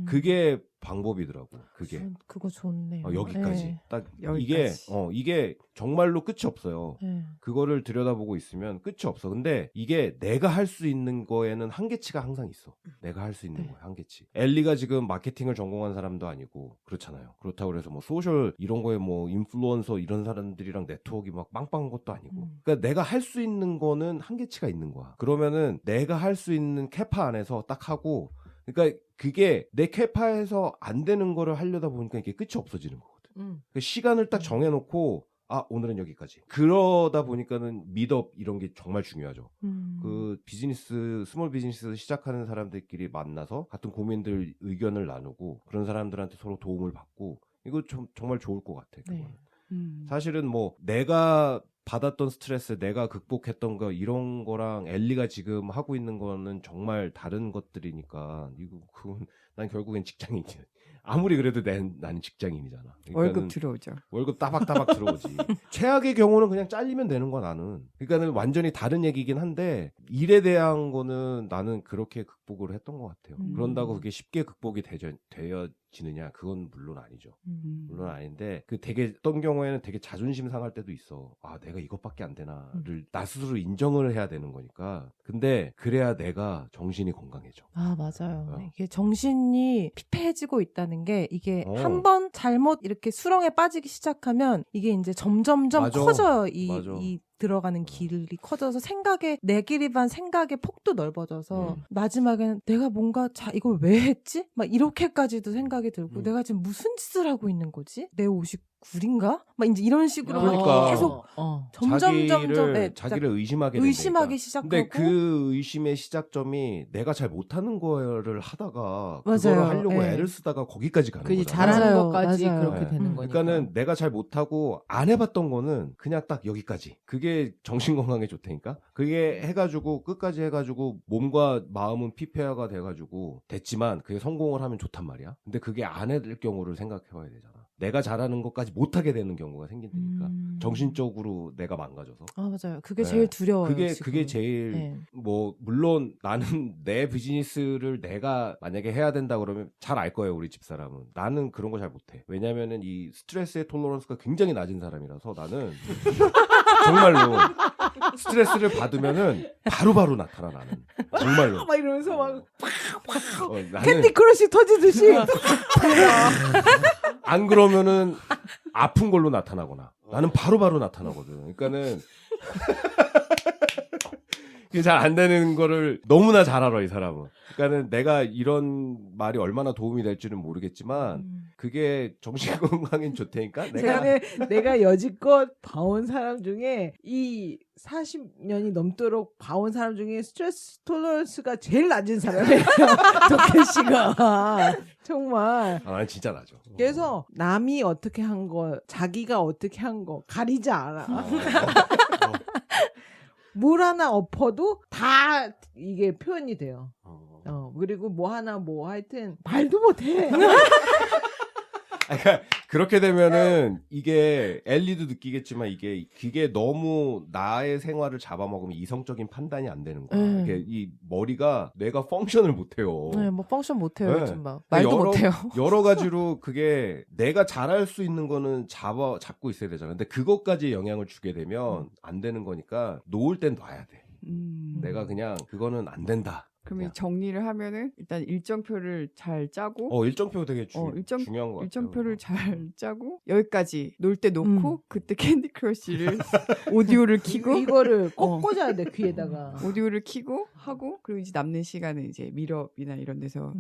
그게 방법이더라고. 그게. 그거 좋네요. 여기까지. 네. 딱 여기까지. 이게 정말로 끝이 없어요. 네. 그거를 들여다보고 있으면 끝이 없어. 근데 이게 내가 할 수 있는 거에는 한계치가 항상 있어. 내가 할 수 있는 거에 한계치. 엘리가 지금 마케팅을 전공한 사람도 아니고 그렇잖아요. 그렇다고 해서 뭐 소셜 이런 거에 뭐 인플루언서 이런 사람들이랑 네트워크 막 빵빵한 것도 아니고. 그러니까 내가 할 수 있는 거는 한계치가 있는 거야. 그러면은 내가 할 수 있는 캐파 안에서 딱 하고 그러니까 그게 내 캐파에서 안 되는 거를 하려다 보니까 이게 끝이 없어지는 거거든. 그러니까 시간을 딱 정해놓고 오늘은 여기까지. 그러다 보니까는 미드업 이런 게 정말 중요하죠. 그 비즈니스, 스몰 비즈니스 시작하는 사람들끼리 만나서 같은 고민들 의견을 나누고 그런 사람들한테 서로 도움을 받고 이거 정말 좋을 것 같아. 그거는. 사실은 뭐 내가 받았던 스트레스, 내가 극복했던 거 이런 거랑 엘리가 지금 하고 있는 거는 정말 다른 것들이니까 그건 난 결국엔 직장인이지. 아무리 그래도 나는 직장인이잖아. 월급 들어오죠. 월급 따박따박 들어오지. 최악의 경우는 그냥 잘리면 되는 거야 나는. 그러니까는 완전히 다른 얘기긴 한데 일에 대한 거는 나는 그렇게 극복을 했던 것 같아요. 그런다고 그게 쉽게 극복이 되어지느냐? 그건 물론 아니죠. 물론 아닌데 그 되게 어떤 경우에는 되게 자존심 상할 때도 있어. 내가 이것밖에 안 되나를 나 스스로 인정을 해야 되는 거니까. 근데 그래야 내가 정신이 건강해져. 맞아요. 이게 정신이 피폐해지고 있다는 게 이게 한 번 잘못 이렇게 수렁에 빠지기 시작하면 이게 이제 점점점 맞아. 커져요. 맞아. 이 들어가는 길이 커져서 내 길이 반 생각의 폭도 넓어져서 마지막에는 내가 뭔가 이걸 왜 했지? 막 이렇게까지도 생각이 들고 내가 지금 무슨 짓을 하고 있는 거지? 내 옷이 구린가? 막 이제 이런 식으로 그러니까. 계속 점점 자기를 의심하게 시작하고 근데 그 의심의 시작점이 내가 잘 못하는 거를 하다가 맞아요. 그거를 하려고 네. 애를 쓰다가 거기까지 가는 그지 거잖아. 잘하는 맞아요. 것까지 맞아요. 그렇게 네. 되는 거니까. 그러니까는 내가 잘 못하고 안 해봤던 거는 그냥 딱 여기까지. 그게 정신 건강에 좋다니까. 그게 해가지고 끝까지 해가지고 몸과 마음은 피폐화가 돼가지고 됐지만 그게 성공을 하면 좋단 말이야. 근데 그게 안 해될 경우를 생각해봐야 되잖아. 내가 잘하는 것까지 못하게 되는 경우가 생긴다니까. 정신적으로 내가 망가져서. 맞아요. 그게 네. 제일 두려워요. 그게 제일 뭐 물론 나는 내 비즈니스를 내가 만약에 해야 된다 그러면 잘 알 거예요. 우리 집사람은. 나는 그런 거 잘 못해. 왜냐면은 이 스트레스의 톨러런스가 굉장히 낮은 사람이라서 나는 정말로 스트레스를 받으면은 바로바로 나타나 나는. 정말로. 막 이러면서 막 나는 캔디 크러쉬 터지듯이 안 그러면은 아픈 걸로 나타나거나 나는 바로바로 나타나거든. 그러니까는 잘 안 되는 거를 너무나 잘 알아 이 사람은. 그러니까는 내가 이런 말이 얼마나 도움이 될지는 모르겠지만 그게 정신 건강엔 좋다니까. 내가 여지껏 봐온 사람 중에 이 40년이 넘도록 봐온 사람 중에 스트레스 톨러런스가 제일 낮은 사람이에요. 덕현 씨가 정말. 난 진짜 나죠. 그래서 남이 어떻게 한 거, 자기가 어떻게 한 거 가리지 않아. 물 하나 엎어도 다 이게 표현이 돼요. 그리고 뭐 하나 뭐 하여튼 말도 못해. 그러니까 그렇게 되면은 이게 엘리도 느끼겠지만 그게 너무 나의 생활을 잡아먹으면 이성적인 판단이 안 되는 거야. 이게 이 머리가 뇌가 펑션을 못해요. 네, 뭐 펑션 못해요. 네. 요즘 막 말도 못해요. 여러 가지로 그게 내가 잘할 수 있는 거는 잡고 있어야 되잖아. 근데 그것까지 영향을 주게 되면 안 되는 거니까 놓을 땐 놔야 돼. 내가 그냥 그거는 안 된다. 그러면 정리를 하면은 일단 일정표를 잘 짜고 일정표 되게 중요한 거 같아요. 일정표를 잘 짜고 여기까지 놀 때 놓고 그때 캔디 크러쉬를 오디오를 켜고 이거를 꼭 꽂아야 돼 귀에다가. 오디오를 켜고 하고 그리고 이제 남는 시간은 이제 미러이나 이런 데서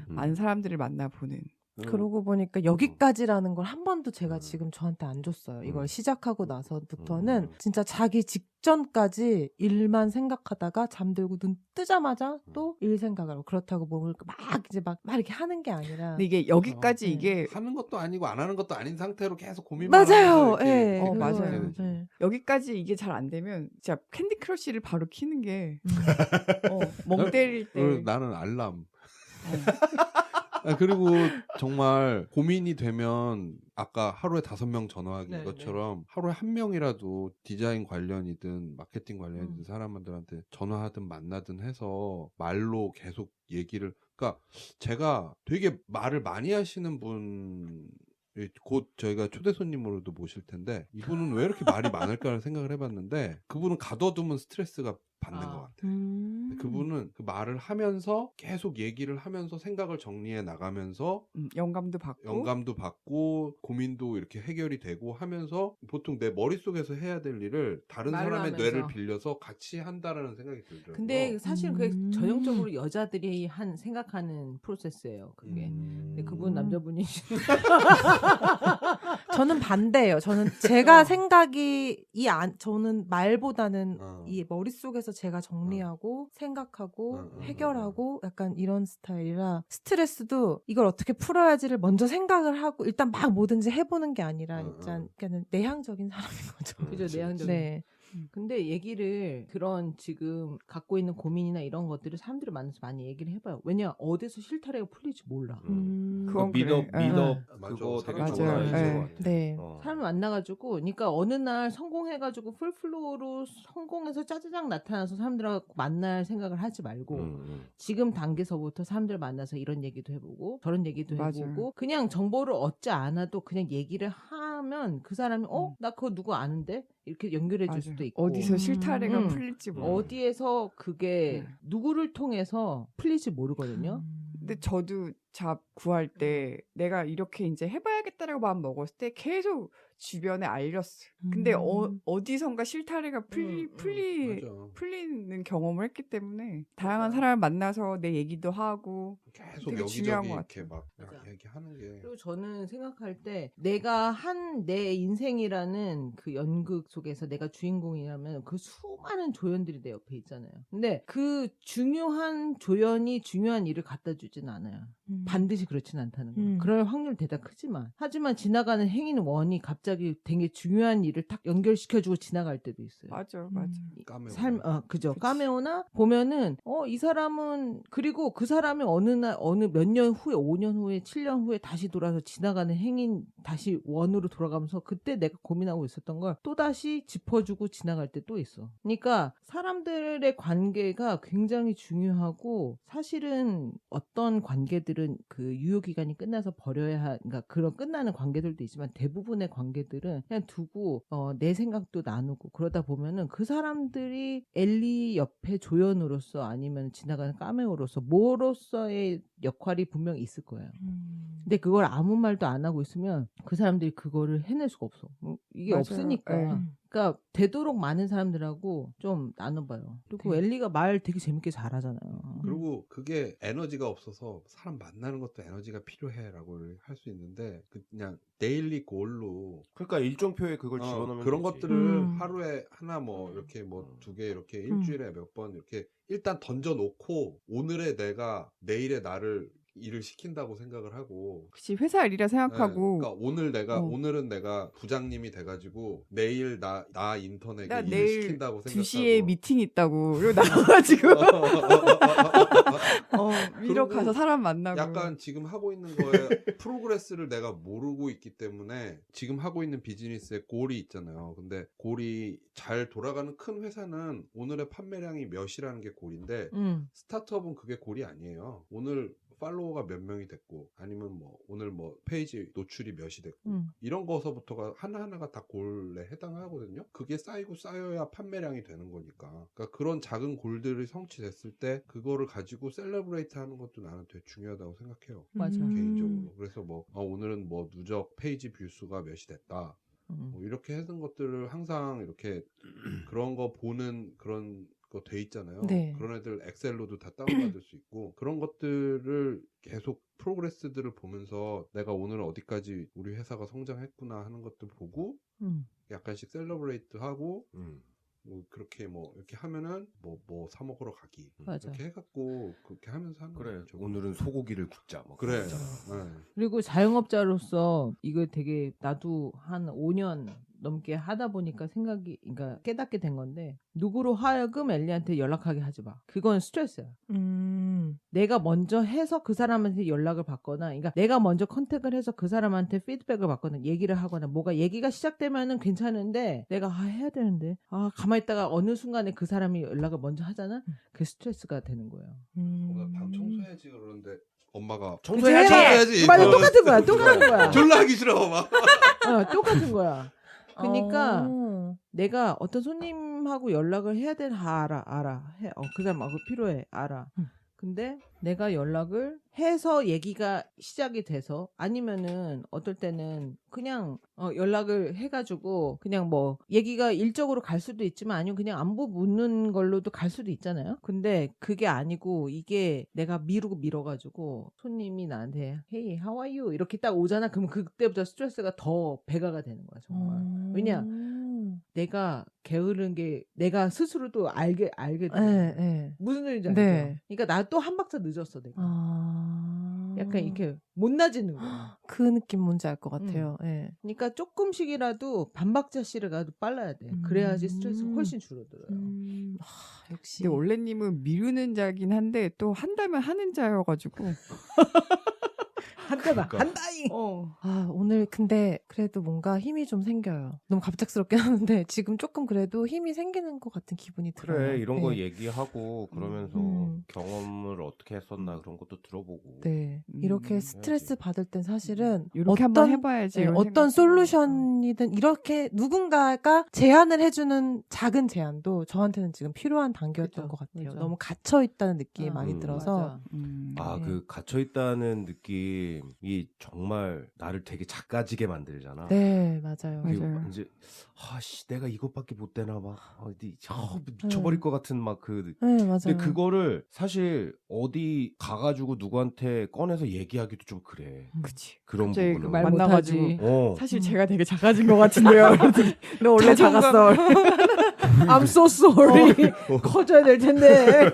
많은 사람들을 만나보는 그러고 보니까 여기까지라는 걸 한 번도 제가 지금 저한테 안 줬어요. 이걸 시작하고 나서부터는 진짜 자기 직전까지 일만 생각하다가 잠들고 눈 뜨자마자 또 일 생각을 하고 그렇다고 뭐 막 이제 막 이렇게 하는 게 아니라. 근데 이게 여기까지 이게 하는 것도 아니고 안 하는 것도 아닌 상태로 계속 고민만 맞아요. 하면서 예. 이렇게 맞아요. 네. 여기까지 이게 잘 안 되면 진짜 캔디 크러쉬를 바로 키는 게 멍 때릴 때 나는 알람. 그리고 정말 고민이 되면 아까 하루에 5명 전화하기 네, 이것처럼 하루에 1명이라도 디자인 관련이든 마케팅 관련이든 사람들한테 전화하든 만나든 해서 말로 계속 얘기를 그러니까 제가 되게 말을 많이 하시는 분 곧 저희가 초대 손님으로도 모실 텐데 이분은 왜 이렇게 말이 많을까를 생각을 해봤는데 그분은 가둬두면 스트레스가 받는 것 같아요. 그분은 그 말을 하면서 계속 얘기를 하면서 생각을 정리해 나가면서 영감도 받고 고민도 이렇게 해결이 되고 하면서 보통 내 머릿속에서 해야 될 일을 다른 사람의 하면서. 뇌를 빌려서 같이 한다라는 생각이 들더라고요. 근데 사실 그게 전형적으로 여자들이 생각하는 프로세스예요. 그게. 근데 그분 남자분이시죠. 저는 반대예요. 저는 제가 생각이 저는 말보다는 이 머릿속에서 제가 정리하고 생각하고 해결하고 약간 이런 스타일이라 스트레스도 이걸 어떻게 풀어야지를 먼저 생각을 하고 일단 막 뭐든지 해보는 게 아니라 일단 그냥 내향적인 사람인 거죠. 그죠, 내향적인. 네. 근데 얘기를 그런 지금 갖고 있는 고민이나 이런 것들을 사람들을 만나서 많이 얘기를 해봐요. 왜냐 어디서 실타래가 풀릴지 몰라. 그건 미덕 그래. 그거 되게 맞아요. 좋은 아이디어 네. 같아요. 네. 사람을 만나가지고, 그러니까 어느 날 성공해가지고 풀플로우로 성공해서 짜자장 나타나서 사람들하고 만날 생각을 하지 말고 지금 단계서부터 사람들 만나서 이런 얘기도 해보고 저런 얘기도 해보고 그냥 정보를 얻지 않아도 그냥 얘기를 하면 그 사람이 나 그거 누구 아는데? 이렇게 연결해줄 수도 있고 어디서 실타래가 풀릴지 몰라. 어디에서 그게 누구를 통해서 풀릴지 모르거든요. 근데 저도 잡 구할 때 내가 이렇게 이제 해봐야겠다라고 마음 먹었을 때 계속 주변에 알렸어. 근데 어디선가 실타래가 풀리는 경험을 했기 때문에 다양한 사람을 만나서 내 얘기도 하고 계속 되게 여기저기 중요한 것 이렇게 같아요. 막 얘기하는 게 그리고 저는 생각할 때 내가 한 내 인생이라는 그 연극 속에서 내가 주인공이라면 그 수많은 조연들이 내 옆에 있잖아요. 근데 그 중요한 조연이 중요한 일을 갖다 주진 않아요. 반드시 그렇진 않다는 거예요. 그럴 확률 대단 크지만 하지만 지나가는 행인 원이 갑자기 되게 중요한 일을 딱 연결시켜주고 지나갈 때도 있어요. 맞아. 까메오. 그죠. 까메오나 보면은 이 사람은 그리고 그 사람이 어느 몇 년 후에 5년 후에 7년 후에 다시 돌아서 지나가는 행인 다시 원으로 돌아가면서 그때 내가 고민하고 있었던 걸 또다시 짚어주고 지나갈 때 또 있어. 그러니까 사람들의 관계가 굉장히 중요하고 사실은 어떤 관계들은 그 유효기간이 끝나서 그러니까 그런 끝나는 관계들도 있지만 대부분의 관계들은 그냥 두고 내 생각도 나누고 그러다 보면은 그 사람들이 엘리 옆에 조연으로서 아니면 지나가는 까메오로서 뭐로서의 역할이 분명히 있을 거예요. 근데 그걸 아무 말도 안 하고 있으면 그 사람들이 그거를 해낼 수가 없어. 이게 맞아요. 없으니까. 그러니까 되도록 많은 사람들하고 좀 나눠봐요. 그리고 엘리가 말 되게 재밌게 잘하잖아요. 그리고 그게 에너지가 없어서 사람 만나는 것도 에너지가 필요해라고 할 수 있는데 그냥 데일리 골로 그러니까 일정표에 그걸 집어넣으면 그런 되지. 것들을 하루에 하나 뭐 이렇게 뭐 2개 이렇게 일주일에 몇 번 이렇게 일단 던져놓고 오늘의 내가 내일의 나를 일을 시킨다고 생각을 하고 그치 회사 일이라 생각하고 그러니까 오늘은 내가 부장님이 돼가지고 내일 나 인턴에게 나 일을 내일 시킨다고 생각하고 2시에 미팅 있다고 그리고 나와가지고 위로 가서 사람 만나고 약간 지금 하고 있는 거에 프로그레스를 내가 모르고 있기 때문에 지금 하고 있는 비즈니스에 골이 있잖아요. 근데 골이 잘 돌아가는 큰 회사는 오늘의 판매량이 몇이라는 게 골인데 스타트업은 그게 골이 아니에요. 오늘 팔로워가 몇 명이 됐고 아니면 뭐 오늘 뭐 페이지 노출이 몇이 됐고 이런 거서부터가 하나하나가 다 골에 해당하거든요. 그게 쌓이고 쌓여야 판매량이 되는 거니까. 그러니까 그런 작은 골들이 성취됐을 때 그거를 가지고 셀러브레이트 하는 것도 나는 되게 중요하다고 생각해요. 맞아. 개인적으로. 그래서 뭐 오늘은 뭐 누적 페이지 뷰수가 몇이 됐다. 뭐 이렇게 하는 것들을 항상 이렇게 그런 거 보는 그런 거 돼 있잖아요. 네. 그런 애들 엑셀로도 다 다운받을 수 있고 그런 것들을 계속 프로그레스들을 보면서 내가 오늘 어디까지 우리 회사가 성장했구나 하는 것들 보고 약간씩 셀러브레이트 하고 뭐 그렇게 뭐 이렇게 하면은 뭐 사 먹으러 가기 맞아. 이렇게 해갖고 그렇게 하면서 하는 그래. 거죠. 오늘은 소고기를 굽자. 뭐 그래. 그러잖아. 네. 그리고 자영업자로서 이거 되게 나도 한 5년 넘게 하다 보니까 그러니까 깨닫게 된 건데 누구로 하여금 엘리한테 연락하게 하지 마. 그건 스트레스야. 내가 먼저 해서 그 사람한테 연락을 받거나, 그러니까 내가 먼저 컨택을 해서 그 사람한테 피드백을 받거나 얘기를 하거나 뭐가 얘기가 시작되면은 괜찮은데 내가 해야 되는데 가만히 있다가 어느 순간에 그 사람이 연락을 먼저 하잖아. 그게 스트레스가 되는 거예요. 방 청소해야지 그러는데 엄마가 청소해야지. 맞아, 똑같은 거야. 똑같은 거야. 졸라 하기 싫어 막. 똑같은 거야. 그러니까 내가 어떤 손님하고 연락을 해야 되나 알아. 그 사람 필요해. 알아. 근데 내가 연락을 해서 얘기가 시작이 돼서 아니면은 어떨 때는 그냥 연락을 해가지고 그냥 뭐 얘기가 일적으로 갈 수도 있지만 아니면 그냥 안부 묻는 걸로도 갈 수도 있잖아요. 근데 그게 아니고 이게 내가 밀어가지고 손님이 나한테 Hey, how are you? 이렇게 딱 오잖아. 그럼 그때부터 스트레스가 더 배가가 되는 거야 정말. 왜냐? 내가 게으른 게 내가 스스로도 알게 돼. 네. 무슨 일인지 알죠? 네. 그러니까 나 또 한 박자 늦었어 내가. 약간 이렇게 못나지는 거야. 그 느낌 뭔지 알 것 같아요. 네. 그러니까 조금씩이라도 반박자씨를 가도 빨라야 돼. 그래야지 스트레스가 훨씬 줄어들어요. 역시. 근데 원래님은 미루는 자긴 한데 또 한다면 하는 자여가지고 한다다 그러니까. 한다잉. 오늘 근데 그래도 뭔가 힘이 좀 생겨요. 너무 갑작스럽긴 하는데 지금 조금 그래도 힘이 생기는 것 같은 기분이 들어요. 그래 이런 거 네. 얘기하고 그러면서 경험을 어떻게 했었나 그런 것도 들어보고. 네. 이렇게 스트레스 해야지. 받을 땐 사실은 이렇게 한번 해봐야지. 이런 어떤 생각. 솔루션이든 이렇게 누군가가 제안을 해주는 작은 제안도 저한테는 지금 필요한 단계였던 그쵸, 것 같아요. 맞아. 너무 갇혀 있다는 느낌이 많이 음. 들어서. 맞아. 네. 그 갇혀있다는 느낌이 정말 나를 되게 작가지게 만들잖아. 네, 맞아요. 그리고 맞아요. 이제 내가 이것밖에 못 되나 막 미쳐버릴 것 같은 막 네, 맞아요. 근데 그거를 사실 어디 가가지고 누구한테 꺼내서 얘기하기도 좀 그래. 그치. 그런 갑자기 부분은. 말 만나가지고 못하지. 사실 제가 되게 작아진 것 같은데요. 너 원래 작았어. I'm so sorry. 커져야 될 텐데.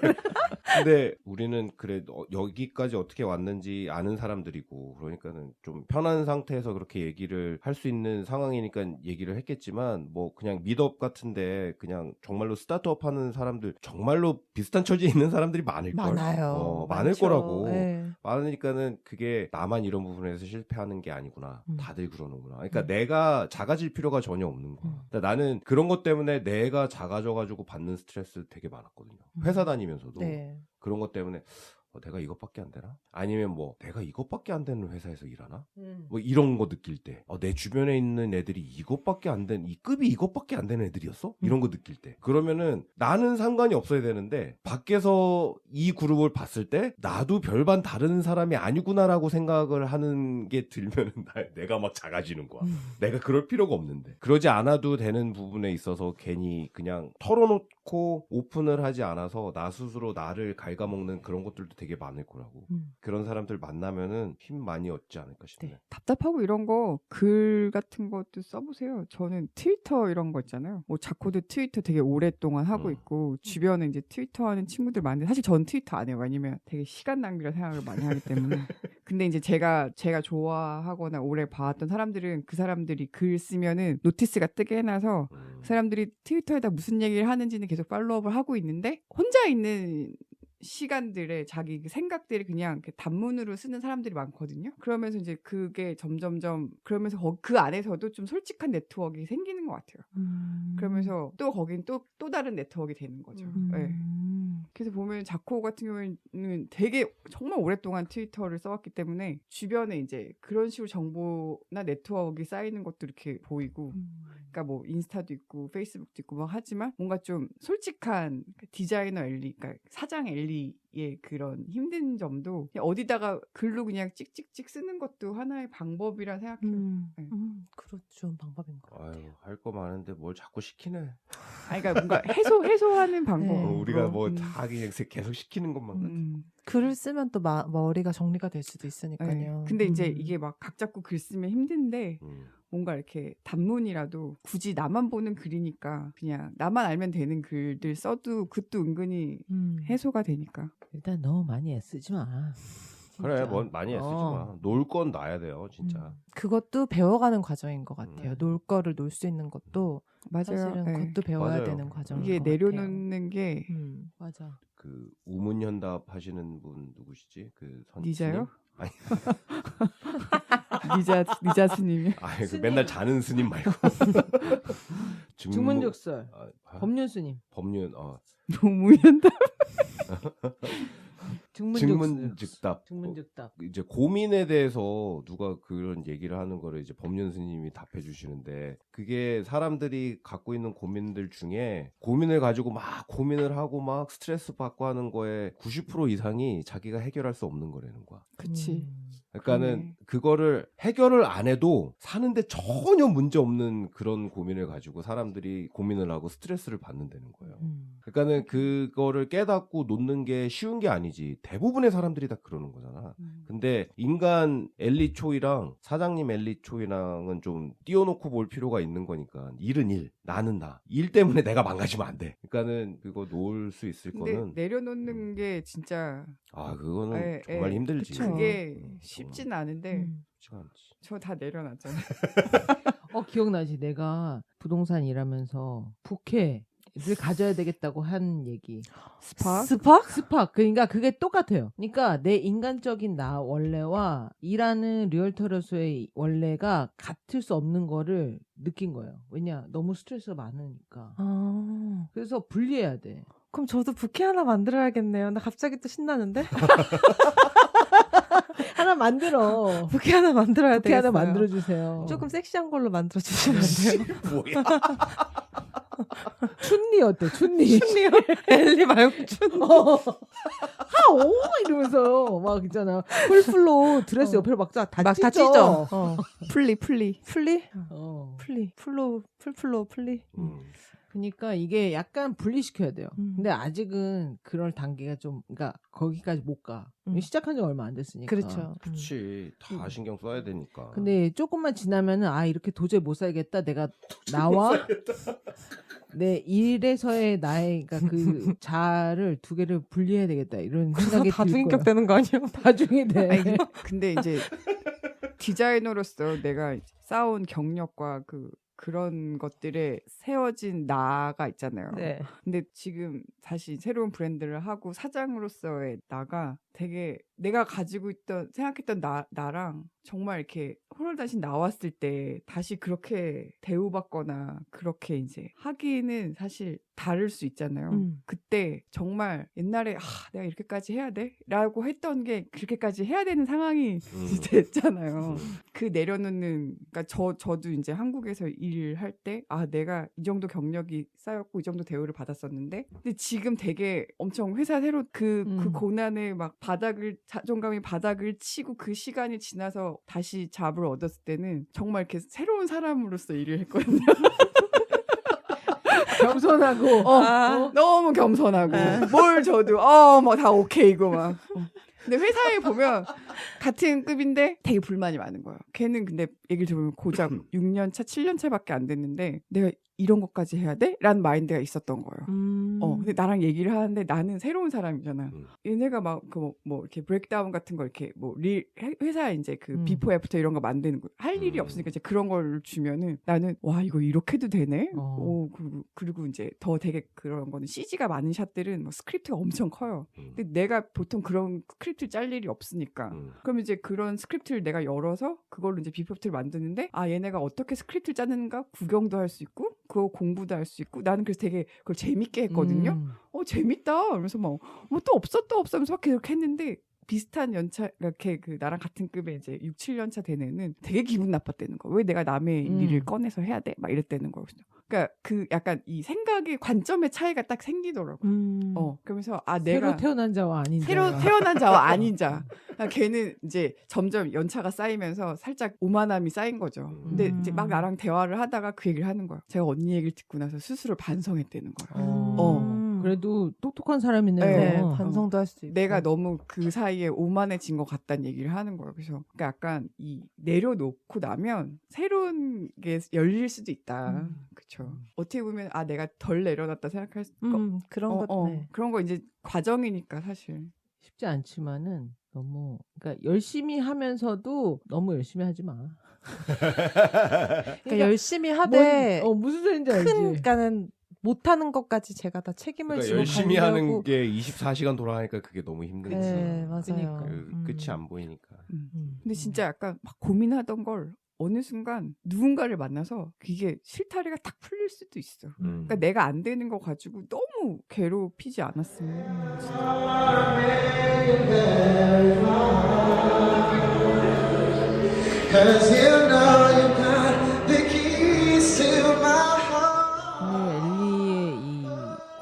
근데 우리는 그래 여기까지 어떻게 왔는지 아는 사람들이고 그러니까는 좀 편한 상태에서 그렇게 얘기를 할 수 있는 상황이니까 얘기를 했겠지만 뭐 그냥 미드업 같은데 그냥 정말로 스타트업 하는 사람들 정말로 비슷한 처지에 있는 사람들이 많을걸. 많아요. 많을 많죠. 거라고. 네. 많으니까는 그게 나만 이런 부분에서 실패하는 게 아니구나. 다들 그러는구나. 그러니까 내가 작아질 필요가 전혀 없는 거야. 그러니까 나는 그런 것 때문에 내가 작아져가지고 받는 스트레스 되게 많았거든요. 회사 다니면서도 네. 그런 것 때문에 내가 이것밖에 안 되나? 아니면 뭐 내가 이것밖에 안 되는 회사에서 일하나? 뭐 이런 거 느낄 때 내 주변에 있는 애들이 이것밖에 안 되는 이 급이 이것밖에 안 되는 애들이었어? 이런 거 느낄 때 그러면은 나는 상관이 없어야 되는데 밖에서 이 그룹을 봤을 때 나도 별반 다른 사람이 아니구나라고 생각을 하는 게 들면은 내가 막 작아지는 거야. 내가 그럴 필요가 없는데 그러지 않아도 되는 부분에 있어서 괜히 그냥 털어놓고 오픈을 하지 않아서 나 스스로 나를 갉아먹는 그런 것들도 되게 많을 거라고. 그런 사람들 만나면은 힘 많이 얻지 않을까 싶네. 답답하고 이런 거 글 같은 것도 써보세요. 저는 트위터 이런 거 있잖아요. 뭐 자코도 트위터 되게 오랫동안 하고 있고 주변에 이제 트위터 하는 친구들 많은데 사실 전 트위터 안 해요. 왜냐면 되게 시간 낭비라 생각을 많이 하기 때문에. 근데 이제 제가 좋아하거나 오래 봐왔던 사람들은 그 사람들이 글 쓰면은 노티스가 뜨게 해놔서 그 사람들이 트위터에다 무슨 얘기를 하는지는 계속 팔로우업을 하고 있는데 혼자 있는 시간들에 자기 생각들을 그냥 단문으로 쓰는 사람들이 많거든요. 그러면서 이제 그게 점점점 그러면서 그 안에서도 좀 솔직한 네트워크가 생기는 것 같아요. 그러면서 또 거긴 또 다른 네트워크가 되는 거죠. 네. 그래서 보면 자코 같은 경우에는 되게 정말 오랫동안 트위터를 써왔기 때문에 주변에 이제 그런 식으로 정보나 네트워크가 쌓이는 것도 이렇게 보이고 그러니까 뭐 인스타도 있고 페이스북도 있고 막 하지만 뭔가 좀 솔직한 디자이너 엘리, 그러니까 사장 엘리의 그런 힘든 점도 그냥 어디다가 글로 그냥 찍찍찍 쓰는 것도 하나의 방법이라 생각해요. 네. 그렇죠. 좋은 방법인 것 같아요. 아유, 할 거 많은데 뭘 자꾸 시키네. 아니, 그러니까 뭔가 해소하는 방법. 네. 우리가 뭐 다 그냥 계속 시키는 것만 같아. 글을 쓰면 또 머리가 정리가 될 수도 있으니까요. 네. 근데 이제 이게 막 각 잡고 글 쓰면 힘든데 뭔가 이렇게 단문이라도 굳이 나만 보는 글이니까 그냥 나만 알면 되는 글들 써도 그것도 은근히 해소가 되니까. 일단 너무 많이 애쓰지 마. 그래, 뭐 많이 애쓰지 마. 놀 건 놔야 돼요, 진짜. 그것도 배워가는 과정인 것 같아요. 놀 거를 놀 수 있는 것도 맞아요. 사실은 네. 그것도 배워야 맞아요. 되는 과정인 이게 것 내려놓는 게 맞아. 그 우문현답 하시는 분 누구시지? 그 니자요? 아니, 니자 스님이. 아니 그 맨날 자는 스님 말고. 중문즉설. 법륜 스님. 법륜. 노무현다. 증문즉답. 증문즉답. 이제 고민에 대해서 누가 그런 얘기를 하는 거를 이제 법륜 스님이 답해 주시는데, 그게 사람들이 갖고 있는 고민들 중에 고민을 가지고 막 고민을 하고 막 스트레스 받고 하는 거에 90% 이상이 자기가 해결할 수 없는 거라는 거야. 그치. 그러니까는 그거를 해결을 안 해도 사는데 전혀 문제 없는 그런 고민을 가지고 사람들이 고민을 하고 스트레스를 받는다는 거예요. 그러니까는 그거를 깨닫고 놓는 게 쉬운 게 아니지. 대부분의 사람들이 다 그러는 거잖아. 근데 인간 엘리 초이랑 사장님 엘리 초이랑은 좀 띄워놓고 볼 필요가 있는 거니까. 일은 일, 나는 나. 일 때문에 내가 망가지면 안 돼. 그러니까는 그거 놓을 수 있을 근데 거는 내려놓는 게 진짜 그거는 정말 힘들지. 그게 쉽진 않은데 쉽지가 않지. 저 다 내려놨잖아요. 기억나지? 내가 부동산 일하면서 부캐를 가져야 되겠다고 한 얘기. 스파? 그러니까 그게 똑같아요. 그러니까 내 인간적인 나 원래와 일하는 리얼터로서의 원래가 같을 수 없는 거를 느낀 거예요. 왜냐? 너무 스트레스가 많으니까. 그래서 분리해야 돼. 그럼 저도 부캐 하나 만들어야겠네요. 나 갑자기 또 신나는데? 하나 만들어. 부캐 하나 만들어야 부캐 되겠어요. 하나 만들어주세요. 조금 섹시한 걸로 만들어주시면 안 돼요? 뭐야? 춘니 어때? 춘니. 춘니요? 엘리 말고 춘니. 하오! 이러면서 막 있잖아. 풀로 드레스 옆에 막 다 찢어. 플리. 플리? 플리? 풀플로 플리? 그러니까 이게 약간 분리시켜야 돼요. 근데 아직은 그럴 단계가 좀, 그러니까 거기까지 못 가. 시작한 지 얼마 안 됐으니까. 그렇죠. 그렇지. 다 신경 써야 되니까. 근데 조금만 지나면은 이렇게 도저히 못 살겠다. 내가 나와 내 일에서의 나의 그러니까 그 자아를 두 개를 분리해야 되겠다. 이런 생각이 들 다중인격 거야. 되는 거 아니에요? 다중이 돼. 근데 이제 디자이너로서 내가 쌓아온 경력과 그런 것들에 세워진 나가 있잖아요. 네. 근데 지금 다시 새로운 브랜드를 하고 사장으로서의 나가 되게 내가 가지고 있던 생각했던 나랑 정말 이렇게 홀홀다시 나왔을 때 다시 그렇게 대우받거나 그렇게 이제 하기는 사실 다를 수 있잖아요. 그때 정말 옛날에 내가 이렇게까지 해야 돼? 라고 했던 게 그렇게까지 해야 되는 상황이 됐잖아요. 그 내려놓는, 그러니까 저도 이제 한국에서 일할 때 내가 이 정도 경력이 쌓였고 이 정도 대우를 받았었는데, 근데 지금 되게 엄청 회사 새로 그 고난의 막 자존감이 바닥을 치고 그 시간이 지나서 다시 잡을 얻었을 때는 정말 이렇게 새로운 사람으로서 일을 했거든요. 겸손하고 너무 겸손하고 뭘 줘도 뭐 다 오케이고 막. 근데 회사에 보면 같은 급인데 되게 불만이 많은 거예요. 걔는 근데 얘기를 들어보면 고작 6년 차, 7년 차밖에 안 됐는데 내가 이런 것까지 해야 돼? 라는 마인드가 있었던 거예요. 근데 나랑 얘기를 하는데 나는 새로운 사람이잖아. 얘네가 막 뭐 이렇게 브레이크다운 같은 거 이렇게 뭐 회사에 이제 그 비포 애프터 이런 거 만드는 거 할 일이 없으니까 이제 그런 걸 주면은 나는 와 이거 이렇게도 되네. 그리고 이제 더 되게 그런 거는 CG가 많은 샷들은 뭐 스크립트가 엄청 커요. 근데 내가 보통 그런 스크립트를 짤 일이 없으니까. 그럼 이제 그런 스크립트를 내가 열어서 그걸로 이제 비포 애프터를 만드는데 얘네가 어떻게 스크립트를 짜는가 구경도 할 수 있고 그거 공부도 할 수 있고 나는 그래서 되게 그걸 재밌게 했거든요. 재밌다. 그러면서 뭐 또 없어 하면서 막 계속 했는데 비슷한 연차 이렇게 그 나랑 같은 급의 이제 6, 7년차 된 애는 되게 기분 나빴다는 거. 왜 내가 남의 일을 꺼내서 해야 돼? 막 이랬다는 거예요. 그러니까 그 약간 이 생각의 관점의 차이가 딱 생기더라고. 그러면서 내가 새로 태어난 자와 아닌 자. 새로 태어난 자와 아닌 자. 걔는 이제 점점 연차가 쌓이면서 살짝 오만함이 쌓인 거죠. 근데 이제 막 나랑 대화를 하다가 그 얘기를 하는 거야. 제가 언니 얘기를 듣고 나서 스스로 반성했다는 거야. 그래도 똑똑한 사람이네요. 네, 반성도 할 수 있고. 내가 너무 그 사이에 오만해진 것 같다는 얘기를 하는 거예요. 그래서 그러니까 약간 이 내려놓고 나면 새로운 게 열릴 수도 있다. 그렇죠. 어떻게 보면 내가 덜 내려놨다 생각할 수 그런 거 네. 그런 거 이제 과정이니까 사실 쉽지 않지만은 너무 그러니까 열심히 하면서도 너무 열심히 하지 마. 그러니까 열심히 하되 무슨 소리인지 알지? 그러니까는 못하는 것까지 제가 다 책임을 지고 열심히 가려고. 하는 게 24시간 돌아가니까 그게 너무 힘들지. 네, 맞아요. 그러니까. 끝이 안 보이니까. 근데 진짜 약간 막 고민하던 걸 어느 순간 누군가를 만나서 그게 실타래가 딱 풀릴 수도 있어. 그러니까 내가 안 되는 거 가지고 너무 괴롭히지 않았으면 엘리의 이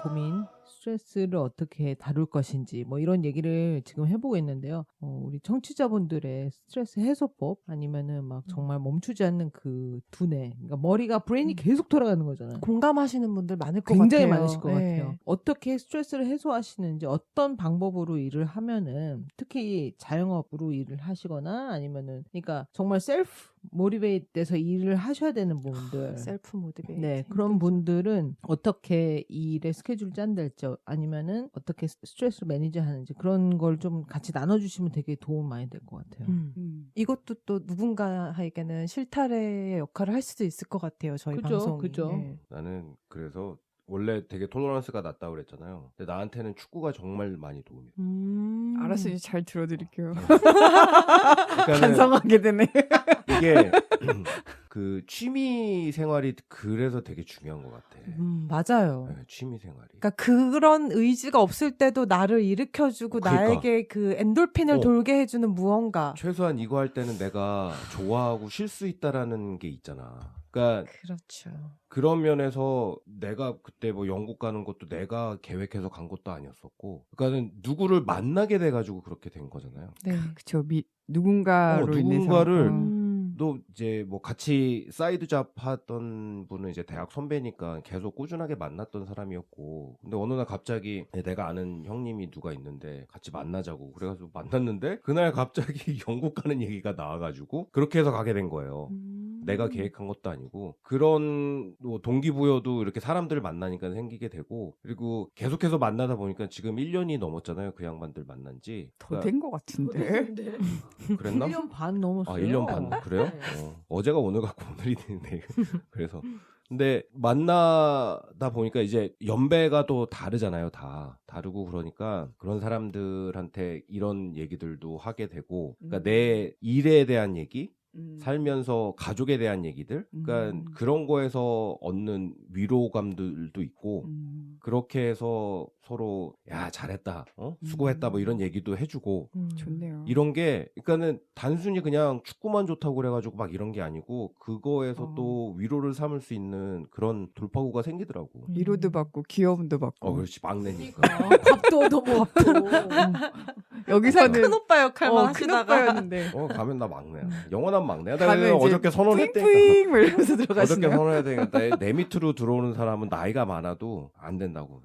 고민, 스트레스를 어떻게 다룰 것인지 뭐 이런 얘기를 지금 해보고 있는데요. 우리 청취자분들의 스트레스 해소법 아니면은 막 정말 멈추지 않는 그 두뇌, 그러니까 머리가 브레인이 계속 돌아가는 거잖아요. 공감하시는 분들 많을 것 굉장히 같아요. 많으실 것 네. 같아요. 어떻게 스트레스를 해소하시는지, 어떤 방법으로 일을 하면은, 특히 자영업으로 일을 하시거나 아니면은, 그러니까 정말 셀프 모티베이트 돼서 일을 하셔야 되는 분들, 셀프 모티베이트. 네, 그런 분들은 어떻게 이 일의 스케줄 짠달지 아니면은 어떻게 스트레스를 매니지하는지 그런 걸 좀 같이 나눠주시면 되게 도움 많이 될 것 같아요. 이것도 또 누군가에게는 실타래의 역할을 할 수도 있을 것 같아요. 저희 방송이. 그죠. 네. 나는 그래서 원래 되게 톨러런스가 낮다고 그랬잖아요. 근데 나한테는 축구가 정말 많이 도움이 돼. 알았어, 이제 잘 들어드릴게요. 그러니까는 반성하게 되네. 이게 그 취미 생활이 그래서 되게 중요한 것 같아. 맞아요. 네, 취미 생활이. 그러니까 그런 의지가 없을 때도 나를 일으켜주고 그러니까. 나에게 그 엔돌핀을 돌게 해주는 무언가. 최소한 이거 할 때는 내가 좋아하고 쉴 수 있다라는 게 있잖아. 그러니까 그렇죠. 그런 면에서 내가 그때 뭐 영국 가는 것도 내가 계획해서 간 것도 아니었었고, 그러니까는 누구를 만나게 돼가지고 그렇게 된 거잖아요. 네. 그쵸. 누군가로 누군가를 인해서. 또 이제 뭐 같이 사이드 잡 하던 분은 이제 대학 선배니까 계속 꾸준하게 만났던 사람이었고, 근데 어느 날 갑자기 내가 아는 형님이 누가 있는데 같이 만나자고 그래가지고 만났는데 그날 갑자기 영국 가는 얘기가 나와가지고 그렇게 해서 가게 된 거예요. 내가 계획한 것도 아니고. 그런 뭐 동기부여도 이렇게 사람들을 만나니까 생기게 되고, 그리고 계속해서 만나다 보니까 지금 1년이 넘었잖아요. 그 양반들 만난 지. 더 된 것 같은데. 그랬나? 1년 반 넘었어요. 1년 반. 그래요? 네. 어제가 오늘 같고 오늘이 되네. 그래서 근데 만나다 보니까 이제 연배가 또 다르잖아요. 다 다르고, 그러니까 그런 사람들한테 이런 얘기들도 하게 되고, 그러니까 내 일에 대한 얘기, 살면서 가족에 대한 얘기들, 그러니까 그런 거에서 얻는 위로감들도 있고, 그렇게 해서 서로 야 잘했다, 수고했다, 뭐 이런 얘기도 해주고. 좋네요. 이런 게, 그러니까는 단순히 그냥 축구만 좋다고 그래가지고 막 이런 게 아니고, 그거에서 또 위로를 삼을 수 있는 그런 돌파구가 생기더라고. 위로도 받고 귀여움도 받고. 그렇지, 막내니까. 밥도 얻어먹고. 여기서는 큰 오빠 역할만 큰 하시다가 오빠였는데. 가면 나 막내야. 영원한 막내야. 나 가면 이제 어저께 선언했대. 푸잉푸잉 뭐 이러면서 어저께 들어가시네요. 선언해야 되니까 내 밑으로 들어오는 사람은 나이가 많아도 안 된다고.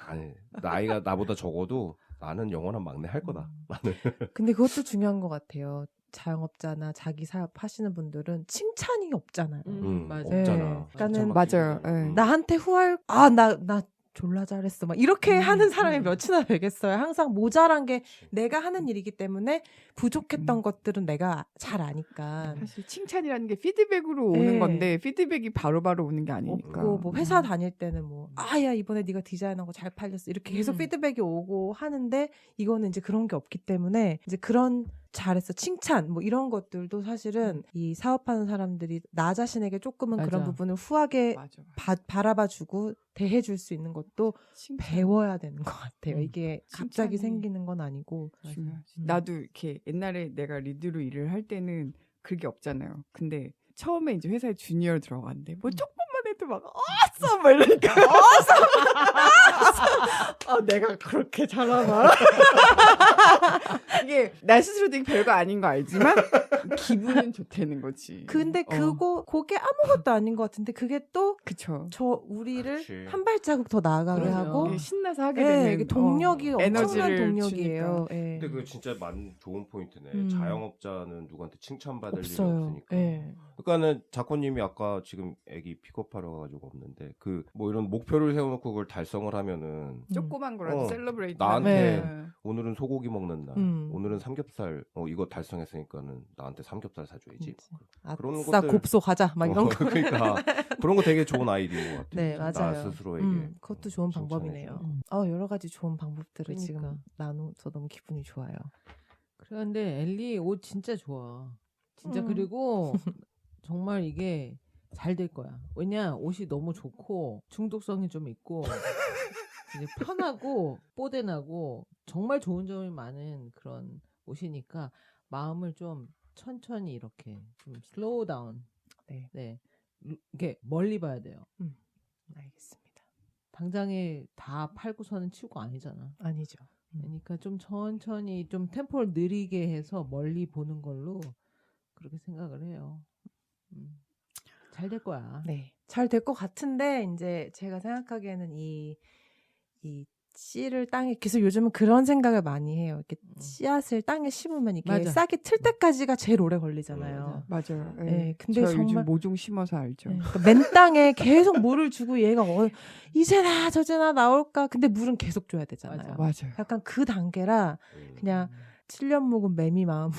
아니, 나이가 나보다 적어도 나는 영원한 막내 할 거다. 나는. 근데 그것도 중요한 것 같아요. 자영업자나 자기 사업 하시는 분들은 칭찬이 없잖아요. 맞아요. 없잖아. 그러니까는 맞아요. 네. 나한테 후할 나 졸라 잘했어 막 이렇게 하는 사람이 몇이나 되겠어요. 항상 모자란 게 내가 하는 일이기 때문에 부족했던 것들은 내가 잘 아니까. 사실 칭찬이라는 게 피드백으로 오는 네. 건데 피드백이 바로바로 오는 게 아니니까. 없고 뭐 회사 다닐 때는 뭐 야 이번에 네가 디자인한 거 잘 팔렸어 이렇게 계속 피드백이 오고 하는데, 이거는 이제 그런 게 없기 때문에 이제 그런 잘했어, 칭찬 뭐 이런 것들도 사실은 이 사업하는 사람들이 나 자신에게 조금은 맞아. 그런 부분을 후하게 맞아. 바라봐주고 대해줄 수 있는 것도 칭찬. 배워야 되는 것 같아요. 이게 갑자기 칭찬이 생기는 건 아니고. 중요하지. 나도 이렇게 옛날에 내가 리드로 일을 할 때는 그게 없잖아요. 근데 처음에 이제 회사에 주니어 들어갔는데 뭐 조금만 해도 막 awesome 막 이러니까 awesome. 내가 그렇게 잘하나? 이게 나 스스로도 별거 아닌 거 알지만 기분은 좋다는 거지. 근데 그게 아무것도 아닌 것 같은데 그게 또 그쵸. 우리를 그치. 한 발자국 더 나아가게 그럼요. 하고 이게 신나서 하게 예, 되는 이게 동력이 엄청난 에너지를 동력이에요. 주니까. 예. 근데 그거 진짜 좋은 포인트네. 음. 자영업자는 누구한테 칭찬받을 일이 없어요. 없으니까. 예. 그러니까는 작가님이 아까 지금 애기 픽업하러 가가지고 없는데 그 뭐 이런 목표를 세워놓고 그걸 달성을 하면은 조그만 거라도 셀러브레이트 나한테 하는. 오늘은 소고기 먹는 날, 음. 오늘은 삼겹살, 이거 달성했으니까는 나한테 삼겹살 사줘야지. 그런 아싸 것들- 곱소 가자 막 이런 거. 그러니까 그런 거 되게 좋은 아이디어인 것 같아요. 네, 나 맞아요. 스스로에게. 그것도 좋은 칭찬해주는 방법이네요. 거. 여러 가지 좋은 방법들을 그러니까. 지금 나눠서 너무 기분이 좋아요. 그런데 엘리 옷 진짜 좋아. 진짜 그리고 정말 이게 잘 될 거야. 왜냐 옷이 너무 좋고 중독성이 좀 있고 이제 편하고 뽀대나고 정말 좋은 점이 많은 그런 옷이니까 마음을 좀 천천히 이렇게 좀 슬로우 다운. 네. 이게 멀리 봐야 돼요. 알겠습니다. 당장에 다 팔고서는 치우고 아니잖아. 아니죠. 그러니까 좀 천천히 좀 템포를 느리게 해서 멀리 보는 걸로 그렇게 생각을 해요. 잘 될 거야. 네. 잘 될 것 같은데 이제 제가 생각하기에는 이 씨를 땅에 계속 요즘은 그런 생각을 많이 해요. 이렇게 씨앗을 땅에 심으면 이게 맞아. 싹이 틀 때까지가 제일 오래 걸리잖아요. 맞아요. 예. 네, 근데 저 정말 요즘 모종 심어서 알죠. 네, 그러니까 맨 땅에 계속 물을 주고 얘가 이제나 저제나 나올까? 근데 물은 계속 줘야 되잖아요. 맞아요. 약간 그 단계라 그냥 7년 묵은 매미 마음으로